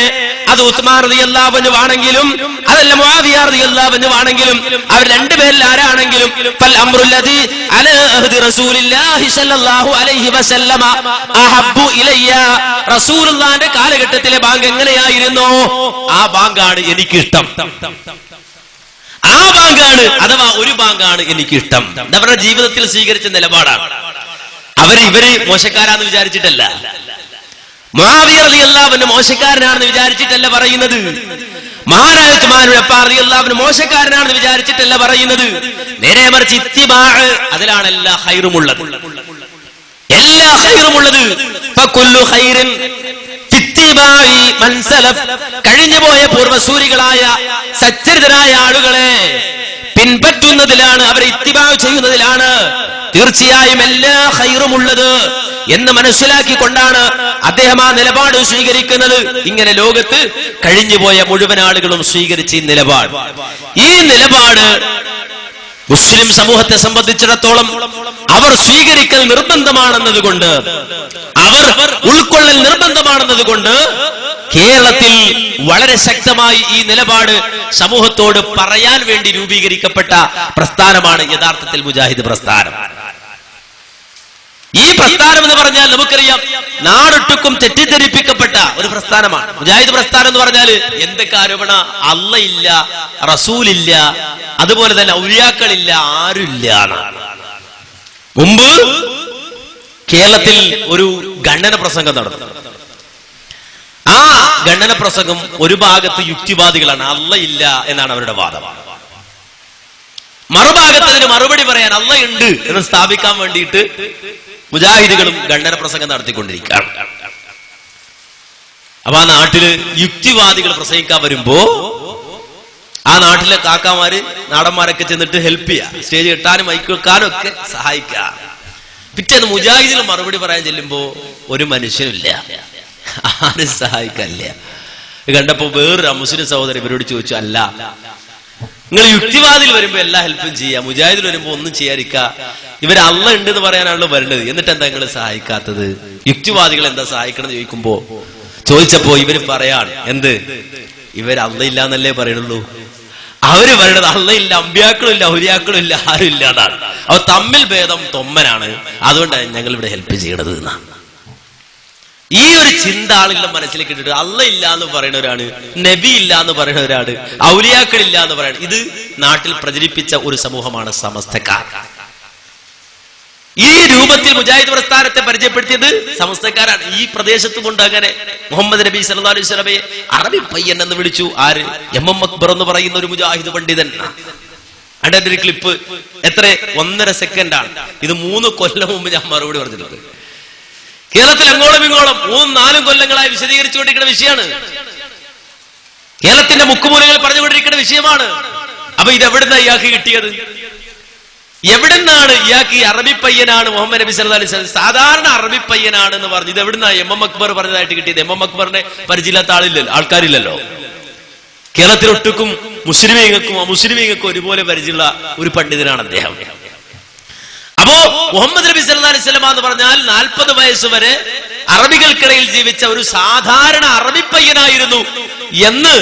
അത് ഉസ്മാൻ റളിയല്ലാഹു അൻഹു ആണെങ്കിലും അതല്ല മുആവിയ റളിയല്ലാഹു അൻഹു ആണെങ്കിലും, അവർ രണ്ടുപേരിൽ ആരാണെങ്കിലും ഫൽ അംറുല്ലദി അലാ അഹ്ദി റസൂലില്ലാഹി സ്വല്ലല്ലാഹു അലൈഹി വസല്ലമ അഹബ്ബു ഇലയ്യ. റസൂലുള്ളാഹിന്റെ കാലഘട്ടത്തിലെ ബാങ്ക് എങ്ങനെയായിരുന്നു, ആ ബാങ്കാണ് എനിക്കിഷ്ടം. ആ ബാങ്കാണ്, അഥവാ ഒരു ബാങ്കാണ് എനിക്കിഷ്ടം. അവരുടെ ജീവിതത്തിൽ സ്വീകരിച്ച നിലപാടാണ്. ഇവര് മോശക്കാരാന്ന് വിചാരിച്ചിട്ടല്ല, മുആവിയ റളിയല്ലാഹു അൻഹു മോശക്കാരനാണെന്ന് വിചാരിച്ചിട്ടല്ല പറയുന്നത്, മഹാനായ ഉസ്മാൻ ഇബ്നു അഫ്ഫാൻ റളിയല്ലാഹു അൻഹു മോശക്കാരനാണെന്ന് വിചാരിച്ചിട്ടല്ല പറയുന്നത്. നേരെ മറിച്ച് ഇത്തിബാ, അതിലാണ് എല്ലാ ഖൈറുമുള്ളത്, എല്ലാ ഖൈറുമുള്ളത്. ഫകുല്ലു ഖൈറിൻ ഫിത്തിബാഇ മൻ സലഫ്, കഴിഞ്ഞുപോയ പൂർവസൂരികളായ സച്ചരിതരായ ആളുകളെ പിൻപറ്റുന്നതിലാണ്, അവരെ ഇത്തിബാ ചെയ്യുന്നതിലാണ് തീർച്ചയായും എല്ലാ ഖൈറുമുള്ളത് എന്ന് മനസ്സിലാക്കിക്കൊണ്ടാണ് അദ്ദേഹം ആ നിലപാട് സ്വീകരിക്കുന്നത്. ഇങ്ങനെ ലോകത്ത് കഴിഞ്ഞുപോയ മുഴുവൻ ആളുകളും സ്വീകരിച്ച ഈ നിലപാട് മുസ്ലിം സമൂഹത്തെ സംബന്ധിച്ചിടത്തോളം അവർ സ്വീകരിക്കൽ നിർബന്ധമാണെന്നതുകൊണ്ട്, അവർ ഉൾക്കൊള്ളൽ നിർബന്ധമാണെന്നതുകൊണ്ട് കേരളത്തിൽ വളരെ ശക്തമായി ഈ നിലപാട് സമൂഹത്തോട് പറയാൻ വേണ്ടി രൂപീകരിക്കപ്പെട്ട പ്രസ്ഥാനമാണ് യഥാർത്ഥത്തിൽ മുജാഹിദ് പ്രസ്ഥാനം. ഈ പ്രസ്ഥാനം എന്ന് പറഞ്ഞാൽ നമുക്കറിയാം, നാടൊട്ടുക്കും തെറ്റിദ്ധരിപ്പിക്കപ്പെട്ട ഒരു പ്രസ്ഥാനമാണ് മുജാഹിദ് പ്രസ്ഥാനം എന്ന് പറഞ്ഞാൽ. എന്തൊക്കെ ആരോപണ, അല്ലാഹ് ഇല്ല, റസൂലില്ല, അതുപോലെ തന്നെ ഔലിയാക്കളില്ല, ആരുമില്ല. മുമ്പ് കേരളത്തിൽ ഒരു ഖണ്ഡന പ്രസംഗം നടന്നു. ആ ഖണ്ഡന പ്രസംഗം ഒരു ഭാഗത്ത് യുക്തിവാദികളാണ്, അല്ലാഹ് ഇല്ല എന്നാണ് അവരുടെ വാദം. മറുഭാഗത്ത് അതിന് മറുപടി പറയാൻ അല്ലാഹ് ഉണ്ട് എന്ന് സ്ഥാപിക്കാൻ വേണ്ടിയിട്ട് മുജാഹിദുകളും ഖണ്ഡന പ്രസംഗം നടത്തിക്കൊണ്ടിരിക്കുകയാണ്. അപ്പൊ ആ നാട്ടില് യുക്തിവാദികൾ പ്രസംഗിക്കാൻ വരുമ്പോ ആ നാട്ടിലെ കാക്കാമാര് നാടന്മാരൊക്കെ ചെന്നിട്ട് ഹെൽപ്പ് ചെയ്യുക, സ്റ്റേജ് കെട്ടാനും മൈക്ക് വെക്കാനും ഒക്കെ സഹായിക്കുക. പിറ്റേന്ന് മുജാഹിദിന് മറുപടി പറയാൻ ചെല്ലുമ്പോ ഒരു മനുഷ്യനില്ല, ആരും സഹായിക്കാനില്ല. കണ്ടപ്പോ വേറൊരു മുസ്ലിം സഹോദരൻ ഇവരോട് ചോദിച്ചു, അല്ല നിങ്ങൾ യുക്തിവാദിൽ വരുമ്പോ എല്ലാ ഹെൽപ്പും ചെയ്യാം, മുജാഹിദിൽ വരുമ്പോ ഒന്നും ചെയ്യാതിരിക്ക, ഇവർ അള്ള ഉണ്ട് എന്ന് പറയാനാണല്ലോ വരുന്നത്, എന്നിട്ട് എന്താ നിങ്ങൾ സഹായിക്കാത്തത്? യുക്തിവാദികൾ എന്താ സഹായിക്കണം എന്ന് ചോദിച്ചപ്പോ ഇവര് പറയാണ്, എന്ത് ഇവർ അള്ള ഇല്ല എന്നല്ലേ പറയണുള്ളൂ. അവര് പറയണത് അള്ളയില്ല, അമ്പ്യാക്കളും ഇല്ല, ഔലിയാക്കളും ഇല്ല, ആരും ഇല്ല എന്നാണ്. അവ തമ്മിൽ ഭേദം തൊമ്മനാണ്, അതുകൊണ്ടാണ് ഞങ്ങൾ ഇവിടെ ഹെൽപ്പ് ചെയ്യണത് എന്നാണ്. ഈ ഒരു ചിന്ത ആളുകളുടെ മനസ്സിലേക്ക് ഇട്ടിട്ട് അള്ള ഇല്ല എന്ന് പറയുന്നവരാണ്, നബി ഇല്ല എന്ന് പറയുന്നവരാണ്, ഔലിയാക്കളില്ല എന്ന് പറയുന്നത്. ഇത് നാട്ടിൽ പ്രചരിപ്പിച്ച ഒരു സമൂഹമാണ് സമസ്തക്കാർ. ഈ രൂപത്തിൽ മുജാഹിദ് പ്രസ്ഥാനത്തെ പരിചയപ്പെടുത്തിയത് സമസ്തക്കാരാണ്. ഈ പ്രദേശത്ത് കൊണ്ട് അങ്ങനെ മുഹമ്മദ് നബി സല്ലല്ലാഹു അലൈഹി വസല്ലമയെ അറബി പയ്യൻ എന്ന് വിളിച്ചു. ആര്? എം എം അക്ബർ എന്ന് പറയുന്ന ഒരു മുജാഹിദ് പണ്ഡിതൻ. അതിന്റെ ഒരു ക്ലിപ്പ് എത്ര 1.5 സെക്കൻഡാണ്. ഇത് 3 കൊല്ലം മുമ്പ് ഞാൻ മറുപടി പറഞ്ഞിട്ടുണ്ട്. കേരളത്തിൽ അങ്ങോളം ഇങ്ങോളം 3-4 കൊല്ലങ്ങളായി വിശദീകരിച്ചുകൊണ്ടിരിക്കുന്ന വിഷയമാണ്. കേരളത്തിന്റെ മുക്കുമൂലകൾ പറഞ്ഞുകൊണ്ടിരിക്കുന്ന വിഷയമാണ്. അപ്പൊ ഇതെവിടുന്ന ഇയാൾക്ക് കിട്ടിയത്? എവിടുന്നാണ് ഇയാൾക്ക് ഈ അറബി പയ്യനാണ് മുഹമ്മദ് നബി സല്ലല്ലാഹു അലൈഹി വസല്ലം സാധാരണ അറബി പയ്യനാണ് എന്ന് പറഞ്ഞു? ഇത് എവിടുന്നാ എം എം അക്ബർ പറഞ്ഞതായിട്ട് കിട്ടിയത്? എം എം അക്ബറിനെ പരിചയമില്ലാത്ത ആൾക്കാരില്ലല്ലോ. കേരളത്തിൽ ഒട്ടുക്കും മുസ്ലിമീങ്ങൾക്കും അമുസ്ലിമീങ്ങൾക്കും ഒരുപോലെ പരിചയമുള്ള ഒരു പണ്ഡിതനാണ് അദ്ദേഹം. അപ്പോ മുഹമ്മദ് നബി സല്ലല്ലാഹു അലൈഹി വസല്ലം എന്ന് പറഞ്ഞാൽ 40 വയസ്സ് വരെ അറബികൾക്കിടയിൽ ജീവിച്ച ഒരു സാധാരണ അറബി പയ്യനായിരുന്നു എന്ന്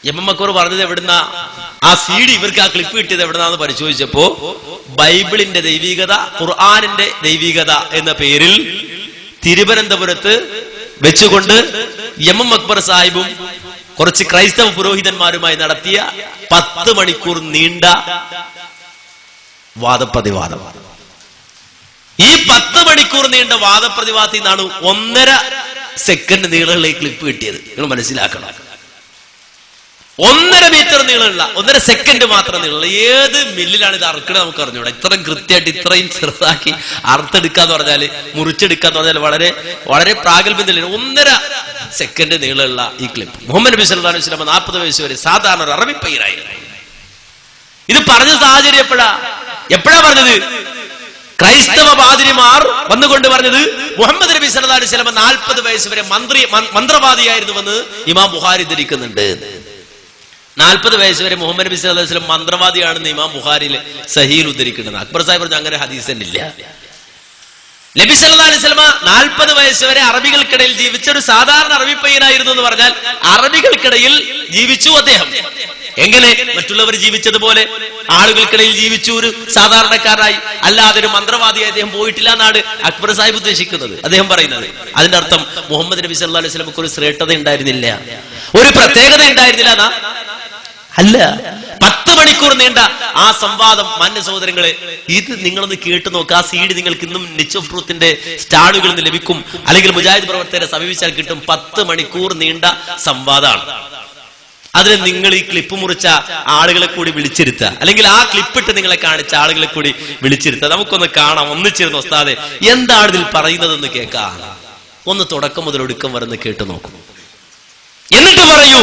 എം എം അക്ബർ പറഞ്ഞത് എവിടുന്ന? ആ CD ഇവർക്ക് ആ ക്ലിപ്പ് കിട്ടിയത് എവിടുന്നാന്ന് പരിശോധിച്ചപ്പോ ബൈബിളിന്റെ ദൈവികത, ഖുർആനിന്റെ ദൈവികത എന്ന പേരിൽ തിരുവനന്തപുരത്ത് വെച്ചുകൊണ്ട് എം എം അക്ബർ സാഹിബും കുറച്ച് ക്രൈസ്തവ പുരോഹിതന്മാരുമായി നടത്തിയ 10 മണിക്കൂർ നീണ്ട വാദപ്രതിവാദം. ഈ 10 മണിക്കൂർ നീണ്ട വാദപ്രതിവാദത്തിൽ നിന്നാണ് 1.5 സെക്കൻഡ് നീളമുള്ള ഈ ക്ലിപ്പ് കിട്ടിയത്. നിങ്ങൾ മനസ്സിലാക്കണം. 1.5 മീറ്റർ നീളമുള്ള 1.5 സെക്കൻഡ് മാത്രം നീളമുള്ള ഏത് മില്ലിലാണ് ഇത് അറുക്കണത് നമുക്ക് അറിഞ്ഞൂടാ. ഇത്രയും കൃത്യമായിട്ട് ഇത്രയും ചെറുതാക്കി അറുത്തെടുക്കാന്ന് പറഞ്ഞാല്, മുറിച്ചെടുക്കാന്ന് പറഞ്ഞാൽ വളരെ വളരെ പ്രാഗൽഭ്യത്തില്ല. 1.5 സെക്കൻഡ് നീളമുള്ള ഈ ക്ലിപ്പ്. മുഹമ്മദ് നബി സല്ലല്ലാഹു അലൈഹി വസല്ലം 40 വയസ്സ് വരെ സാധാരണ ഒരു അറബി പയ്യനായിരുന്നു. ഇത് പറഞ്ഞ സാഹചര്യം എപ്പോഴാ പറഞ്ഞത്? ക്രൈസ്തവ പാതിരിമാർ വന്നുകൊണ്ട് പറഞ്ഞത് മുഹമ്മദ് നബി സല്ലല്ലാഹു അലൈഹി വസല്ലം 40 വയസ്സ് വരെ മന്ത്രവാദിയായിരുന്നുവെന്ന് ഇമാം ബുഖാരി ധരിക്കുന്നുണ്ട്. 40 വയസ്സ് വരെ മുഹമ്മദ് നബി സല്ലല്ലാഹു അലൈഹി വസല്ലം മന്ത്രവാദിയാണെന്ന് ഇമാം ബുഖാരിയിൽ സഹീൽ ഉദ്ധരിക്കുന്നുണ്ട്. അക്ബർ സാഹിബ് പറഞ്ഞു അങ്ങനെ ഹദീസ് തന്നെ ഇല്ല. നബി സല്ലല്ലാഹു അലൈഹി വസല്ലം 40 വയസ്സ് വരെ അറബികൾക്കിടയിൽ ജീവിച്ച ഒരു സാധാരണ അറബി പയ്യനായിരുന്നു എന്ന് പറഞ്ഞാൽ അറബികൾക്കിടയിൽ ജീവിച്ചു അദ്ദേഹം. എങ്ങനെ? മറ്റുള്ളവർ ജീവിച്ചതുപോലെ ആളുകൾക്കിടയിൽ ജീവിച്ചു, ഒരു സാധാരണക്കാരായി, അല്ലാതെ ഒരു മന്ത്രവാദിയായി അദ്ദേഹം പോയിട്ടില്ല എന്നാണ് അക്ബർ സാഹിബ് ഉദ്ദേശിക്കുന്നത്. അദ്ദേഹം പറയുന്നത് അതിന്റെ അർത്ഥം മുഹമ്മദ് നബി സല്ലല്ലാഹു അലൈഹി വസല്ലമക്ക് ഒരു ശ്രേഷ്ഠത ഉണ്ടായിരുന്നില്ല, ഒരു പ്രത്യേകത ഉണ്ടായിരുന്നില്ല എന്നാ? അല്ല. 10 മണിക്കൂർ നീണ്ട ആ സംവാദം മാന്യ സഹോദരങ്ങളെ, ഇത് നിങ്ങളൊന്ന് കേട്ടു നോക്കുക. ആ CD നിങ്ങൾക്ക് ഇന്നും നിച്ച് ഓഫ് ട്രൂത്തിന്റെ സ്റ്റാളുകളിൽ നിന്ന് ലഭിക്കും, അല്ലെങ്കിൽ മുജാഹിദ് പ്രവർത്തകരെ സമീപിച്ചാൽ കിട്ടും. 10 മണിക്കൂർ നീണ്ട സംവാദമാണ്. അതിന് നിങ്ങൾ ഈ ക്ലിപ്പ് മുറിച്ച ആളുകളെ കൂടി വിളിച്ചിരുത്തുക, അല്ലെങ്കിൽ ആ ക്ലിപ്പിട്ട് നിങ്ങളെ കാണിച്ച ആളുകളെ കൂടി വിളിച്ചിരുത്തുക. നമുക്കൊന്ന് കാണാം, ഒന്നിച്ചിരുന്ന് ഉസ്താദേ എന്താണ് ഇതിൽ പറയുന്നതെന്ന് കേൾക്കാം. ഒന്ന് തുടക്കം മുതൽ ഒടുക്കം വരെ കേട്ടു നോക്കും. എന്നിട്ട് പറയൂ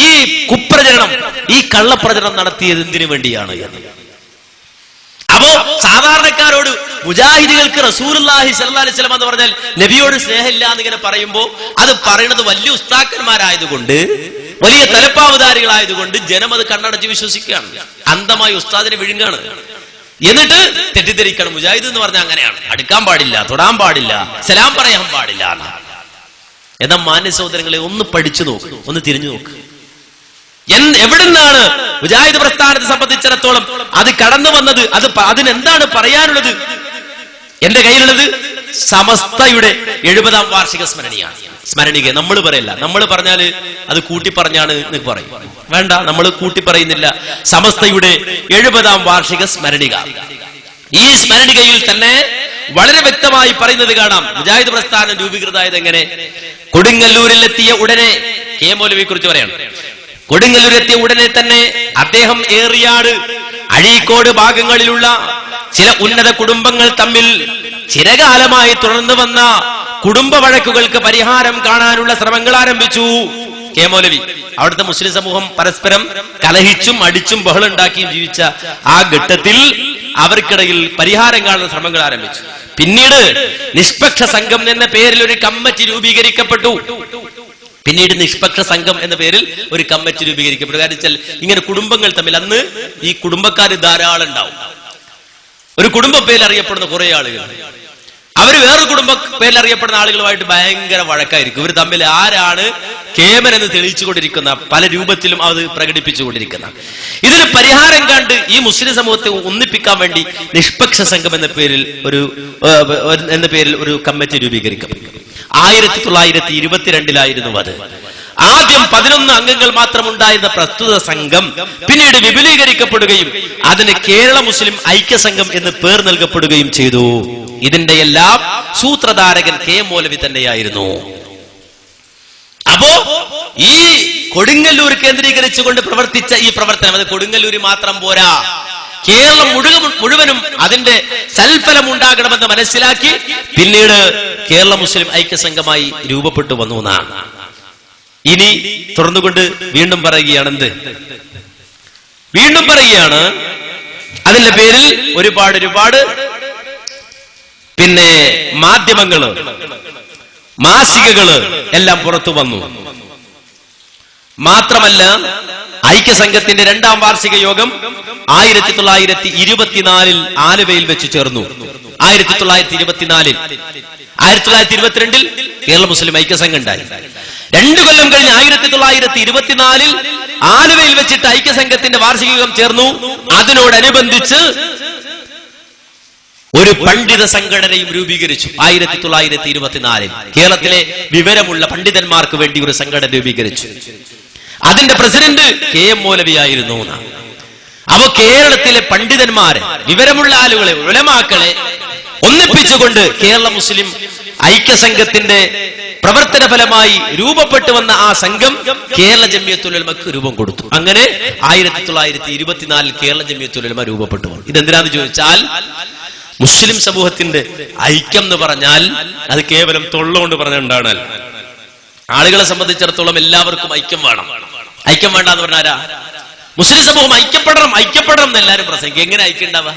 ഈ കുപ്രചരണം, ഈ കള്ളപ്രചരണം നടത്തിയത് എന്തിനു വേണ്ടിയാണ് എന്ന്. അപ്പോ സാധാരണക്കാരോട് മുജാഹിദികൾക്ക് റസൂലുള്ളാഹി സ്വല്ലല്ലാഹു അലൈഹി വസല്ലം എന്ന് പറഞ്ഞാൽ നബിയോട് സ്നേഹമില്ല എന്നിങ്ങനെ പറയുമ്പോ അത് പറയുന്നത് വലിയ ഉസ്താക്കന്മാരായതുകൊണ്ട്, വലിയ തലപ്പാവുധാരികളായതുകൊണ്ട് ജനം അത് കണ്ണടച്ച് വിശ്വസിക്കുകയാണ്. അന്ധമായി ഉസ്താദിനെ വിഴുങ്ങാണ്. എന്നിട്ട് തെറ്റിദ്ധരിക്കണം, മുജാഹിദ് എന്ന് പറഞ്ഞാൽ അങ്ങനെയാണ്, അടുക്കാൻ പാടില്ല, തൊടാൻ പാടില്ല, സലാം പറയാൻ പാടില്ല. എന്നാ മാന്യ സഹോദരങ്ങളെ ഒന്ന് പഠിച്ചു നോക്ക്, ഒന്ന് തിരിഞ്ഞു നോക്ക്. എവിടുന്നാണ് മുജാഹിദ് പ്രസ്ഥാനത്തെ സംബന്ധിച്ചിടത്തോളം അത് കടന്നു വന്നത്? അതിനെന്താണ് പറയാനുള്ളത്? എന്റെ കയ്യിലുള്ളത് സമസ്തയുടെ 70ാം വാർഷിക സ്മരണിക. നമ്മൾ പറയല്ല, നമ്മൾ പറഞ്ഞാല് അത് കൂട്ടി പറഞ്ഞാണ് എന്ന് പറയും. വേണ്ട, നമ്മൾ കൂട്ടി പറയുന്നില്ല. സമസ്തയുടെ 70ാം വാർഷിക സ്മരണിക. ഈ സ്മരണികയിൽ തന്നെ വളരെ വ്യക്തമായി പറയുന്നത് കാണാം. മുജാഹിദ് പ്രസ്ഥാനം രൂപീകൃതമായത് എങ്ങനെ? കൊടുങ്ങല്ലൂരിലെത്തിയ ഉടനെ കെ മൗലവിയെ കുറിച്ച് പറയണം. കൊടുങ്ങല്ലൂരെത്തിയ ഉടനെ തന്നെ അദ്ദേഹം ഏറിയാട്, അഴീക്കോട് ഭാഗങ്ങളിലുള്ള ചില ഉന്നത കുടുംബങ്ങൾ തമ്മിൽ ചിരകാലമായി തുടർന്നു വന്ന കുടുംബ വഴക്കുകൾക്ക് പരിഹാരം കാണാനുള്ള ശ്രമങ്ങൾ ആരംഭിച്ചു. കെ മൗലവി അവിടുത്തെ മുസ്ലിം സമൂഹം പരസ്പരം കലഹിച്ചും അടിച്ചും ബഹളുണ്ടാക്കിയും ജീവിച്ച ആ ഘട്ടത്തിൽ അവർക്കിടയിൽ പരിഹാരം കാണുന്ന ശ്രമങ്ങൾ ആരംഭിച്ചു. പിന്നീട് നിഷ്പക്ഷ സംഘം എന്ന പേരിൽ ഒരു കമ്മിറ്റി രൂപീകരിക്കപ്പെട്ടു. കാരണം വെച്ചാൽ ഇങ്ങനെ കുടുംബങ്ങൾ തമ്മിൽ അന്ന് ഈ കുടുംബക്കാർ ധാരാളം ഉണ്ടാവും. ഒരു കുടുംബ പേരിൽ അറിയപ്പെടുന്ന കുറെ ആളുകൾ, അവർ വേറൊരു കുടുംബ പേരിൽ അറിയപ്പെടുന്ന ആളുകളുമായിട്ട് ഭയങ്കര വഴക്കായിരിക്കും. ഇവർ തമ്മിൽ ആരാണ് കേമൻ എന്ന് തെളിയിച്ചുകൊണ്ടിരിക്കുന്ന, പല രൂപത്തിലും അത് പ്രകടിപ്പിച്ചുകൊണ്ടിരിക്കുന്ന. ഇതിന് പരിഹാരം കണ്ട് ഈ മുസ്ലിം സമൂഹത്തെ ഒന്നിപ്പിക്കാൻ വേണ്ടി നിഷ്പക്ഷ സംഘം എന്ന പേരിൽ ഒരു കമ്മിറ്റി രൂപീകരിക്കപ്പെട്ടു. 1922 അത്. ആദ്യം 11 അംഗങ്ങൾ മാത്രമുണ്ടായിരുന്ന പ്രസ്തുത സംഘം പിന്നീട് വിപുലീകരിക്കപ്പെടുകയും അതിന് കേരള മുസ്ലിം ഐക്യസംഘം എന്ന് പേർ നൽകപ്പെടുകയും ചെയ്തു. ഇതിന്റെ എല്ലാം സൂത്രധാരകൻ കെ മൗലവി തന്നെയായിരുന്നു. അപ്പോ ഈ കൊടുങ്ങല്ലൂർ കേന്ദ്രീകരിച്ചുകൊണ്ട് പ്രവർത്തിച്ച ഈ പ്രവർത്തനം, അത് കൊടുങ്ങല്ലൂർ മാത്രം പോരാ, കേരളം മുഴുവനും അതിന്റെ സൽഫലം ഉണ്ടാകണമെന്ന് മനസ്സിലാക്കി പിന്നീട് കേരള മുസ്ലിം ഐക്യസംഘമായി രൂപപ്പെട്ടു വന്നു എന്നാണ്. ഇനി തുറന്നുകൊണ്ട് വീണ്ടും പറയുകയാണ് അതിന്റെ പേരിൽ ഒരുപാട് പിന്നെ മാധ്യമങ്ങള്, മാസികകള് എല്ലാം പുറത്തു വന്നു. മാത്രമല്ല ഐക്യസംഘത്തിന്റെ 2ാം വാർഷിക യോഗം 1924 ആലുവയിൽ വെച്ച് ചേർന്നു. 1924 1922 കേരള മുസ്ലിം ഐക്യസംഘം ഉണ്ടായി. 2 കൊല്ലം കഴിഞ്ഞ് 1924 ആലുവയിൽ വെച്ചിട്ട് ഐക്യസംഘത്തിന്റെ വാർഷിക യോഗം ചേർന്നു. അതിനോടനുബന്ധിച്ച് ഒരു പണ്ഡിത സംഘടനയും രൂപീകരിച്ചു. 1924 കേരളത്തിലെ വിവരമുള്ള പണ്ഡിതന്മാർക്ക് വേണ്ടി ഒരു സംഘടന രൂപീകരിച്ചു. അതിന്റെ പ്രസിഡന്റ് കെ എം മൗലവിയായിരുന്നു. അപ്പൊ കേരളത്തിലെ പണ്ഡിതന്മാരെ, വിവരമുള്ള ആളുകളെ, ഉലമാക്കളെ ഒന്നിപ്പിച്ചുകൊണ്ട് കേരള മുസ്ലിം ഐക്യസംഘത്തിന്റെ പ്രവർത്തന ഫലമായി രൂപപ്പെട്ടു വന്ന ആ സംഘം കേരള ജംഇയ്യത്തുൽ ഉലമക്ക് രൂപം കൊടുത്തു. അങ്ങനെ 1924 കേരള ജംഇയ്യത്തുൽ ഉലമ രൂപപ്പെട്ടു. ഇതെന്തിനാന്ന് ചോദിച്ചാൽ, മുസ്ലിം സമൂഹത്തിന്റെ ഐക്യം എന്ന് പറഞ്ഞാൽ അത് കേവലം തൊള്ളുകൊണ്ട് പറഞ്ഞുകൊണ്ടാണ്. ആളുകളെ സംബന്ധിച്ചിടത്തോളം എല്ലാവർക്കും ഐക്യം വേണം. ഐക്യം വേണ്ട എന്ന് പറഞ്ഞാരാ? മുസ്ലിം സമൂഹം ഐക്യപ്പെടണം എന്ന് എല്ലാവരും പ്രസംഗിക്കും. എങ്ങനെ ഐക്യം ഉണ്ടാവുക?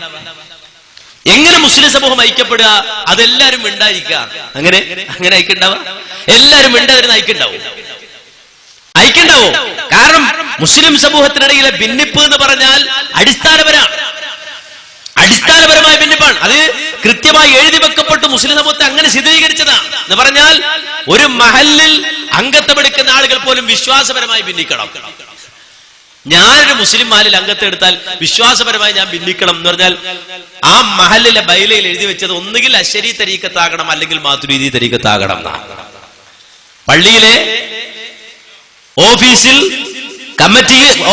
എങ്ങനെ മുസ്ലിം സമൂഹം ഐക്യപ്പെടുക? അതെല്ലാരും മിണ്ടായിരിക്കുക. അങ്ങനെ ഐക്യം ഉണ്ടാവുക? എല്ലാരും മിണ്ടാതിരുന്ന ഐക്യം ഉണ്ടാവും. കാരണം മുസ്ലിം സമൂഹത്തിനിടയിലെ ഭിന്നിപ്പ് എന്ന് പറഞ്ഞാൽ അടിസ്ഥാനപരമായ ഭിന്നിപ്പാണ്. അത് കൃത്യമായി എഴുതി വെക്കപ്പെട്ടു. മുസ്ലിം സമൂഹത്തെ അങ്ങനെ സ്ഥിരീകരിച്ചതാണ്. എന്ന് പറഞ്ഞാൽ ഒരു മഹല്ലിൽ അംഗത്വമെടുക്കുന്ന ആളുകൾ പോലും വിശ്വാസപരമായി ഭിന്നിക്കണം. ഞാനൊരു മുസ്ലിം മഹല്ലിൽ അംഗത്വം എടുത്താൽ വിശ്വാസപരമായി ഞാൻ ഭിന്നിക്കണം എന്ന് പറഞ്ഞാൽ ആ മഹല്ലിലെ ബൈലയിൽ എഴുതി വെച്ചത് ഒന്നുകിൽ അശ്ശരി തരീഖത്താകണം, അല്ലെങ്കിൽ മാതുരീദി തരീഖത്താകണം എന്നാണ്. പള്ളിയിലെ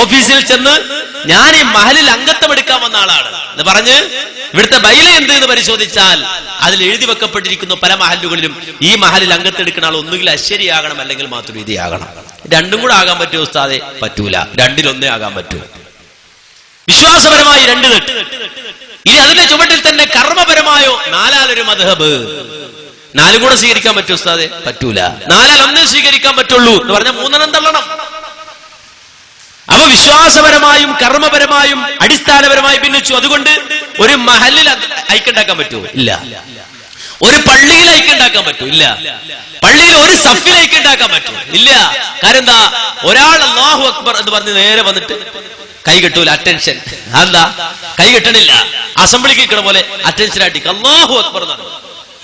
ഓഫീസിൽ ചെന്ന് ഞാൻ ഈ മഹലിൽ അംഗത്വം എടുക്കാൻ വന്ന ആളാണ് എന്ന് പറഞ്ഞ് ഇവിടുത്തെ ബൈല എന്ത് എന്ന് പരിശോധിച്ചാൽ അതിൽ എഴുതി വെക്കപ്പെട്ടിരിക്കുന്ന പല മഹല്ലുകളിലും ഈ മഹലിൽ അംഗത്വം എടുക്കുന്ന ആൾ ഒന്നുകിൽ അശ്ശരി ആകണം, അല്ലെങ്കിൽ മാതുരീദി ആകണം. രണ്ടും കൂടെ ആകാൻ പറ്റുമോ ഉസ്താദെ? പറ്റൂല. രണ്ടിലൊന്നേ ആകാൻ പറ്റൂ. വിശ്വാസപരമായി 2 തെറ്റ്. ഇനി അതിന്റെ ചുവട്ടിൽ തന്നെ കർമ്മപരമായോ 4-1 മദ്ഹബ്, 4 കൂടെ സ്വീകരിക്കാൻ പറ്റുമോ ഉസ്താദെ? പറ്റൂല. 4-1 സ്വീകരിക്കാൻ പറ്റുള്ളൂ എന്ന് പറഞ്ഞാൽ 3 തള്ളണം. അപ്പൊ വിശ്വാസപരമായും കർമ്മപരമായും അടിസ്ഥാനപരമായി ഭിന്നിച്ചു. അതുകൊണ്ട് ഒരു മഹല്ലിൽ ഐക്യണ്ടാക്കാൻ പറ്റുമോ? ഇല്ല. ഒരു പള്ളിയിൽ ഐക്യണ്ടാക്കാൻ പറ്റൂ? ഇല്ല. പള്ളിയിൽ ഒരു സഫിൽ ഐക്യണ്ടാക്കാൻ പറ്റും? ഇല്ല. കാരണം എന്താ? ഒരാൾ അല്ലാഹു അക്ബർ എന്ന് പറഞ്ഞ് നേരെ വന്നിട്ട് കൈ കെട്ടൂല, അറ്റൻഷൻ. അതെന്താ? കൈ കെട്ടണില്ല. അസംബ്ലിക്ക് കിട്ടണ പോലെ അറ്റൻഷൻ ആട്ടിക്ക് അല്ലാഹു അക്ബർ എന്നാണ്.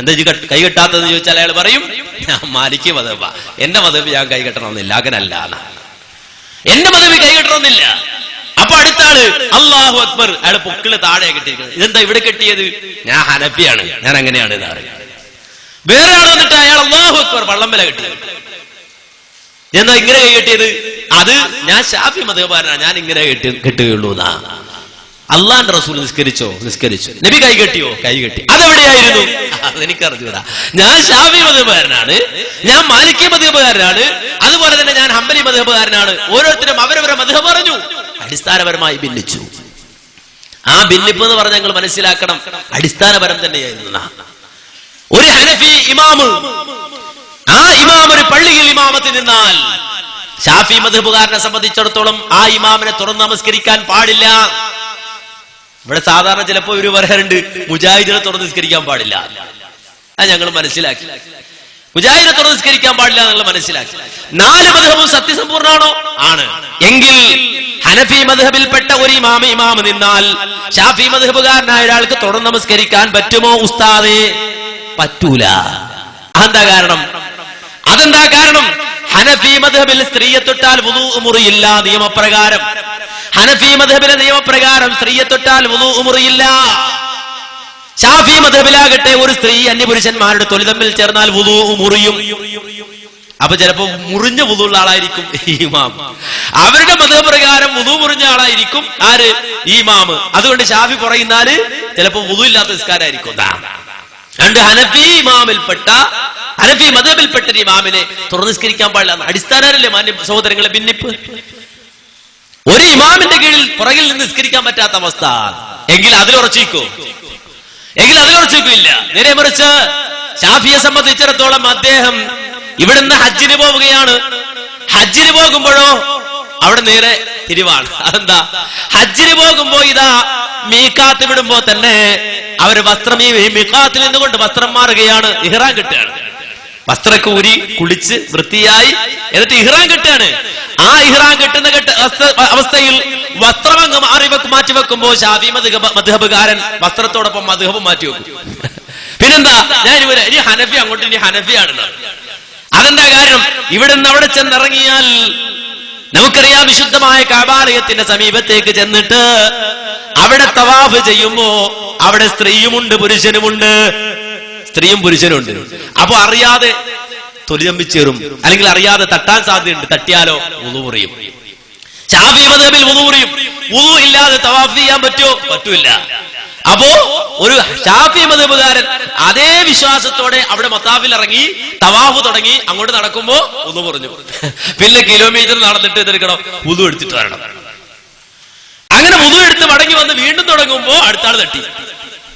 എന്താ കൈ കെട്ടാത്തതെന്ന് ചോദിച്ചാൽ അയാൾ പറയും, ഞാൻ മാലിക്കി മതബ, എന്റെ മതബ് ഞാൻ കൈ കെട്ടണമെന്നില്ല, അങ്ങനല്ല, എന്റെ മതബ് കൈ കെട്ടണമെന്നില്ല. അപ്പൊ അടുത്ത ആള് അല്ലാഹു അക്ബർ, അയാൾ പൊക്കിള് താഴെ കെട്ടിയിരിക്കുന്നത്. ഇതെന്താ ഇവിടെ കെട്ടിയത്? ഞാൻ ഹനഫിയാണ്, ഞാൻ അങ്ങനെയാണ് എന്ന് പറയും. വേറെ ആൾ വന്നിട്ട് അയാൾ അല്ലാഹു അക്ബർ വള്ളംബല കെട്ടിയത്. എന്താ ഇങ്ങനെ കൈ കെട്ടിയത്? അത് ഞാൻ ഷാഫി മതബാരനാണ്, ഞാൻ ഇങ്ങനെ കെട്ടുകയുള്ളൂ എന്നാ. അള്ളാന്റെ റസൂൽ നിസ്കരിച്ചോ? നിസ്കരിച്ചു. നബി കൈ കെട്ടിയോ? കൈ കെട്ടി. അതെവിടെയായിരുന്നു? അതെനിക്കറിഞ്ഞൂടാ. ഞാൻ ഷാഫി മദ്ഹബുകാരനാണ്, ഞാൻ മാലിക്കി മദ്ഹബുകാരനാണ്, അതുപോലെ തന്നെ ഞാൻ ഹംബലി മദ്ഹബുകാരനാണ്. ഓരോരുത്തരും അവരവരെ മദ്ഹബ് പറഞ്ഞു, അടിസ്ഥാനപരമായി ഭിന്നിച്ചു. ആ ഭിന്നിപ്പ് എന്ന് പറഞ്ഞാൽ ഞങ്ങൾ മനസ്സിലാക്കണം, അടിസ്ഥാനപരം തന്നെയായിരുന്നു. ഒരു ഹനഫി ഇമാമ്, ആ ഇമാം ഒരു പള്ളിയിൽ ഇമാമത്തിൽ നിന്നാൽ ഷാഫി മദ്ഹബുകാരനെ സംബന്ധിച്ചിടത്തോളം ആ ഇമാമിനെ തുറന്ന് നമസ്കരിക്കാൻ പാടില്ല. ഇവിടെ സാധാരണ ചിലപ്പോ ഇവര് പറയാറുണ്ട് മുജാഹിദിനെ തുറന്ന് നിസ്കരിക്കാൻ പാടില്ല. അത് ഞങ്ങൾ മനസ്സിലാക്കി. മുജാഹിദിനെ തുറന്ന് നിസ്കരിക്കാൻ പാടില്ല എന്നുള്ള മനസ്സിലാക്കി. 4 മദ്ഹബും സത്യസമ്പൂർണ്ണാണോ? ആണ്. എങ്കിൽ ഹനഫി മദ്ഹബിൽപ്പെട്ട ഒരു ഇമാം നിന്നാൽ ഷാഫി മദ്ഹബുകാരനായ ഒരാൾക്ക് തുറന്ന് നമസ്കരിക്കാൻ പറ്റുമോ ഉസ്താദേ? പറ്റൂല. അതെന്താ കാരണം? ഹനഫി മദ്ഹബിൽ സ്ത്രീയെ തൊട്ടാൽ വുളൂ മുറിയില്ല നിയമപ്രകാരം. ഹനഫി മദ്ഹബിലെ നിയമപ്രകാരം സ്ത്രീയെ തൊട്ടാൽ വുളൂ മുറിയില്ല. ഷാഫി മദ്ഹബിലാകട്ടെ ഒരു സ്ത്രീ അന്യപുരുഷന്മാരുടെ തൊലി തമ്മിൽ ചേർന്നാൽ വുളൂ മുറിയും. അപ്പൊ ചിലപ്പോ മുറിഞ്ഞ വുളൂള്ള ആളായിരിക്കും ഇമാം. അവരുടെ മദ്ഹബ് പ്രകാരം വുളൂ മുറിഞ്ഞ ആളായിരിക്കും ആര്? ഇമാം. അതുകൊണ്ട് ഷാഫി പറയുന്നാല് ചിലപ്പോ വുളൂ ഇല്ലാത്ത നിസ്കാരമായിരിക്കും. രണ്ട് ഹനഫി മദ്ഹബിൽപ്പെട്ട ഇമാമിനെ തുറന്നിസ്കരിക്കാൻ പാടില്ല. അടിസ്ഥാനമല്ലേ മാന്യ സഹോദരങ്ങളെ ഭിന്നിപ്പ്? ഒരു ഇമാമിന്റെ കീഴിൽ പുറകിൽ നിന്ന് നിസ്കരിക്കാൻ പറ്റാത്ത അവസ്ഥ എങ്കിൽ അതിലുറച്ചിക്കില്ല. നേരെ മറിച്ച് ഷാഫിയെ സംബന്ധിച്ചിടത്തോളം അദ്ദേഹം ഇവിടുന്ന് ഹജ്ജിന് പോവുകയാണ്. ഹജ്ജിന് പോകുമ്പോഴോ അവിടെ നേരെ തിരിവാണ്. അതെന്താ? ഹജ്ജിന് പോകുമ്പോ ഇതാ മീഖാത്ത് വിടുമ്പോ തന്നെ അവര് വസ്ത്രം ഈ മീഖാത്തിൽ നിന്നുകൊണ്ട് വസ്ത്രം മാറുകയാണ്, ഇഹ്റാം കെട്ടുകയാണ്. വസ്ത്രമൊക്കെ ഊരി കുളിച്ച് വൃത്തിയായി എന്നിട്ട് ഇഹ്റാം കെട്ടുകയാണ്. ആ ഇഹ്റാം കെട്ടുന്ന അവസ്ഥയിൽ വസ്ത്രം അങ്ങ് മാറ്റി വെക്കുമ്പോ ഷാഫി മദ്ഹബുകാരൻ വസ്ത്രത്തോടൊപ്പം മദ്ഹബ് മാറ്റി വെക്കും. പിന്നെന്താ? ഇനി ഹനഫി അങ്ങോട്ട് ഇനി ഹനഫിയാണെന്ന്. അതെന്താ കാരണം? ഇവിടെ നിന്ന് അവിടെ ചെന്നിറങ്ങിയാൽ നമുക്കറിയാം, വിശുദ്ധമായ കഅബാലയത്തിന്റെ സമീപത്തേക്ക് ചെന്നിട്ട് അവിടെ തവാഫ് ചെയ്യുമ്പോ അവിടെ സ്ത്രീയുമുണ്ട് പുരുഷനുമുണ്ട്. അപ്പൊ അറിയാതെ തൊലി തമ്മിച്ചേറും, അല്ലെങ്കിൽ അറിയാതെ തട്ടാൻ സാധ്യതയുണ്ട്. തട്ടിയാലോ വുളൂ മുറിയും. ശാഫി മദ്ഹബിൽ വുളൂ മുറിയും. വുളൂ ഇല്ലാതെ തവാഫ് ചെയ്യാൻ പറ്റുമോ? പറ്റൂല. അപ്പോ ഒരു ശാഫി മദ്ഹബുകാരൻ അതേ വിശ്വാസത്തോടെ അവിടെ മത്താഫിൽ ഇറങ്ങി തവാഫ് തുടങ്ങി. അങ്ങോട്ട് നടക്കുമ്പോ വുളൂ മുറിഞ്ഞു. പിന്നെ കിലോമീറ്റർ നടന്നിട്ട് എതിർക്കണം, വുളൂ എടുത്തിട്ട് വരണം. അങ്ങനെ വുളൂ എടുത്ത് മടങ്ങി വന്ന് വീണ്ടും തുടങ്ങുമ്പോ അടുത്ത ആൾ തട്ടി.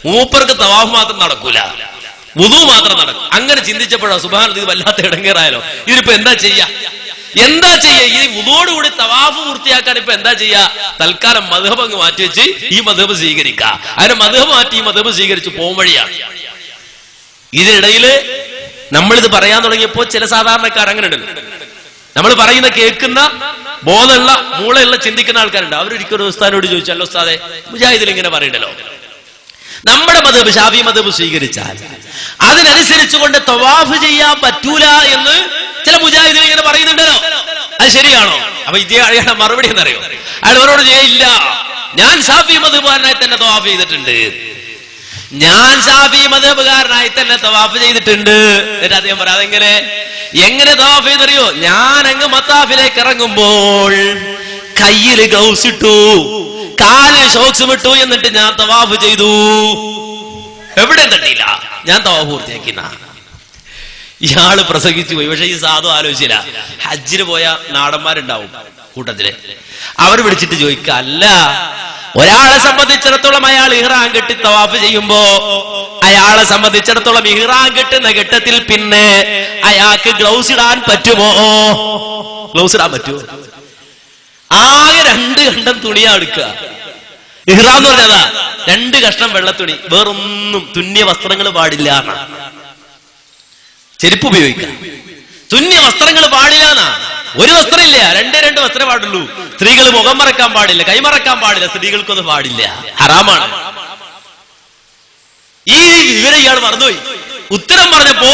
മൂപ്പർക്ക് തവാഫ് മാത്രം നടക്കൂല, വുളൂ മാത്രം നടക്കും. അങ്ങനെ ചിന്തിച്ചപ്പോഴോ സുബ്ഹാനല്ലാഹ്, ഇത് വല്ലാത്ത ഇടങ്ങേറായാലോ. ഇതിപ്പോ എന്താ ചെയ്യാ? ഈ വുളൂയോടുകൂടി തവാഫ് പൂർത്തിയാക്കാൻ ഇപ്പൊ എന്താ ചെയ്യാ? തൽക്കാലം മദ്ഹബ് അങ്ങ് മാറ്റിവെച്ച് ഈ മദ്ഹബ് സ്വീകരിക്കാം. അതിന് മദ്ഹബ് മാറ്റി ഈ മദ്ഹബ് സ്വീകരിച്ച് പോകും വഴിയാണ്. ഇതിനിടയില് നമ്മളിത് പറയാൻ തുടങ്ങിയപ്പോ ചില സാധാരണക്കാർ അങ്ങനെ ഉണ്ട്. നമ്മൾ പറയുന്ന കേൾക്കുന്ന ബോധമുള്ള മൂളയുള്ള ചിന്തിക്കുന്ന ആൾക്കാരുണ്ട്. അവരൊരിക്കലും ഉസ്താദിനോട് ചോദിച്ചല്ലോ, ഉസ്താദെ മുജാഹിദിൽ ഇങ്ങനെ പറയണ്ടല്ലോ, നമ്മുടെ മദ്ഹബ് ഷാഫി മദ്ഹബ് സ്വീകരിച്ചാൽ അതിനനുസരിച്ചുകൊണ്ട് തവാഫ് ചെയ്യാൻ പറ്റൂല എന്ന് ചില മുജാഹിദിൽ ഇങ്ങനെ പറയുന്നുണ്ടല്ലോ. അത് ശരിയാണോ? അപ്പൊ അയാളുടെ മറുപടി എന്നറിയോ? അയാൾ അവരോട് ചെയ്യില്ല, ഞാൻ ഷാഫി മദ്ഹബുകാരനായി തന്നെ തവാഫ് ചെയ്തിട്ടുണ്ട്. എന്നിട്ട് അദ്ദേഹം പറയാം, എങ്ങനെ തവാഫ് ചെയ്തറിയോ? ഞാൻ അങ്ങ് മത്താഫിലേക്ക് ഇറങ്ങുമ്പോൾ കയ്യിൽ ഗ്ലൗസ് ഇട്ടു, കാലിൽ ഷോക്സ് വിട്ടു, എന്നിട്ട് ഞാൻ തവാഫ് ചെയ്തു. എവിടെ തട്ടിയില്ല, ഞാൻ തവാഫ് പൂർത്തിയാക്കിന. ഇയാള് പ്രസംഗിച്ചു പോയി. പക്ഷെ ഈ സാധു ആലോചിച്ചില്ല. ഹജ്ജിന് പോയ നാടന്മാരുണ്ടാവും കൂട്ടത്തില്, അവർ വിളിച്ചിട്ട് ചോദിക്ക, അല്ല ഒരാളെ സംബന്ധിച്ചിടത്തോളം അയാൾ ഇഹ്റാം കെട്ടി തവാഫ് ചെയ്യുമ്പോ അയാളെ സംബന്ധിച്ചിടത്തോളം ഇഹ്റാം കെട്ടുന്ന ഘട്ടത്തിൽ പിന്നെ അയാൾക്ക് ഗ്ലൗസ് ഇടാൻ പറ്റുമോ? ഗ്ലൗസ് ഇടാൻ പറ്റുമോ? ആകെ 2 കണ്ടം തുണിയാ എടുക്കുക. ഇഹ്റാം എന്ന് പറഞ്ഞതാ 2 കഷ്ണം വെള്ളത്തുണി, വേറൊന്നും തുന്നിയ വസ്ത്രങ്ങൾ പാടില്ല. ചെരുപ്പ് ഉപയോഗിക്കാം, തുന്നിയ വസ്ത്രങ്ങൾ പാടില്ല എന്നാ. ഒരു വസ്ത്രമില്ല, 2 വസ്ത്രമേ പാടുള്ളൂ. സ്ത്രീകൾ മുഖം മറക്കാൻ പാടില്ല, കൈമറക്കാൻ പാടില്ല, സ്ത്രീകൾക്കൊന്നും പാടില്ല, ഹറാമാണ്. ഈ വിവരം ഇയാൾ മറന്നുപോയി. ഉത്തരം പറഞ്ഞപ്പോ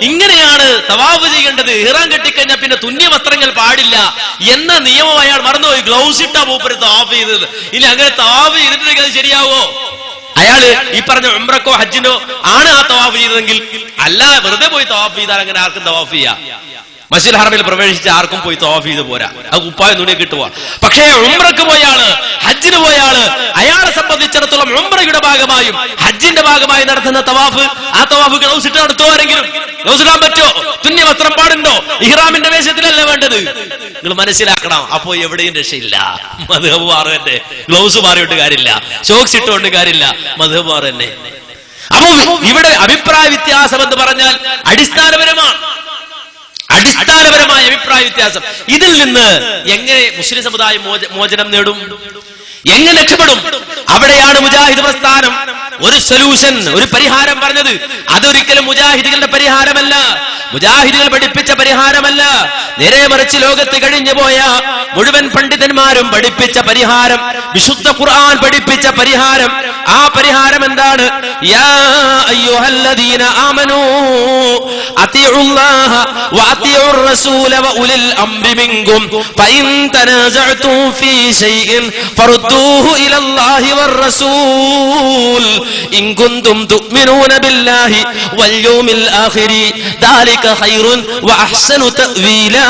ഇങ്ങനെയാണ് തവാഫ് ചെയ്യേണ്ടത്, ഇഹ്റാം കെട്ടിക്കഴിഞ്ഞാൽ പിന്നെ തുന്നിയ വസ്ത്രങ്ങൾ പാടില്ല എന്ന നിയമം അയാൾ മറന്നുപോയി. ഗ്ലൗസ് ഇട്ടാ മൂപ്പര് തവാഫ് ചെയ്തത്. ഇനി അങ്ങനെ തവാഫ് ചെയ്തിട്ടുണ്ടെങ്കിൽ അത് ശരിയാവോ? അയാള് ഈ പറഞ്ഞ ഉംറക്കോ ഹജ്ജിനോ ആണ് ആ തവാഫ് ചെയ്തതെങ്കിൽ, അല്ല വെറുതെ പോയി തവാഫ് ചെയ്താൽ അങ്ങനെ ആർക്കും തവാഫ് ചെയ്യാം. മസ്ജിദുൽ ഹറമിൽ പ്രവേശിച്ച ആർക്കും പോയി തവാഫ് ചെയ്ത് പോരാ, അത് കുപ്പായ തുണി കിട്ടുക. പക്ഷേ ഉംറക്ക് പോയാള്, ഹജ്ജിന് പോയാള്, അയാളെ സംബന്ധിച്ചിടത്തോളം ഉംറയുടെ ഭാഗമായും ഹജ്ജിന്റെ ഭാഗമായി നടത്തുന്ന തവാഫ്, ആ തവാഫ് ഗ്ലൗസ് ഇട്ട് നടത്തുമോ? ആരെങ്കിലും ഗ്ലൗസ് ഇടാൻ പറ്റുമോ? തുന്നിയ വസ്ത്രം പാടുണ്ടോ? ഇഹ്റാമിന്റെ വേഷത്തിലല്ലേ വേണ്ടത്. നിങ്ങൾ മനസ്സിലാക്കണം. അപ്പോ എവിടെയും രക്ഷയില്ല. മദ്ഹബ് മാറ് തന്നെ, ഗ്ലൗസ് മാറിയിട്ട് കാര്യമില്ല, ഷോക്സ് ഇട്ടുകൊണ്ട് കാര്യമില്ല, മദ്ഹബ് മാറ് തന്നെ. അപ്പോ ഇവിടെ അഭിപ്രായ വ്യത്യാസം എന്ന് പറഞ്ഞാൽ അടിസ്ഥാനപരമായ അഭിപ്രായ വ്യത്യാസം. ഇതിൽ നിന്ന് എങ്ങനെ മുസ്ലിം സമുദായം മോചനം നേടും? എങ്ങനെ രക്ഷപ്പെടും? അവിടെയാണ് മുജാഹിദ് പ്രസ്ഥാനം ഒരു സൊല്യൂഷൻ, ഒരു പരിഹാരം പറഞ്ഞത്. അതൊരിക്കലും മുജാഹിദുകളുടെ പരിഹാരമല്ല, മുജാഹിദുകൾ പഠിപ്പിച്ച പരിഹാരമല്ല. നേരെ മറിച്ച് ലോകത്ത് കഴിഞ്ഞു പോയ മുഴുവൻ പണ്ഡിതന്മാരും പഠിപ്പിച്ച പരിഹാരം, വിശുദ്ധ ഖുർആൻ പഠിപ്പിച്ച പരിഹാരം. ആ പരിഹാരം എന്താണ്? യാ അയ്യുഹല്ലദീന ആമനൂ അത്തിഉല്ലാഹ വഅത്തിഉർ റസൂല വഉലിൽ അംരി മിൻകും ഫഇൻ തനാസഅതും ഫീ ഷൈഇൻ ഫറുദ്ദൂഹു ഇലല്ലാഹി വർ-റസൂൽ ഇൻ കുൻതും തുഅ്മിനൂന ബില്ലാഹി വൽ യൗമിൽ ആഖിരി ദാലിക ഖൈറുൻ വഅഹ്സനു തഅ്വീലാ.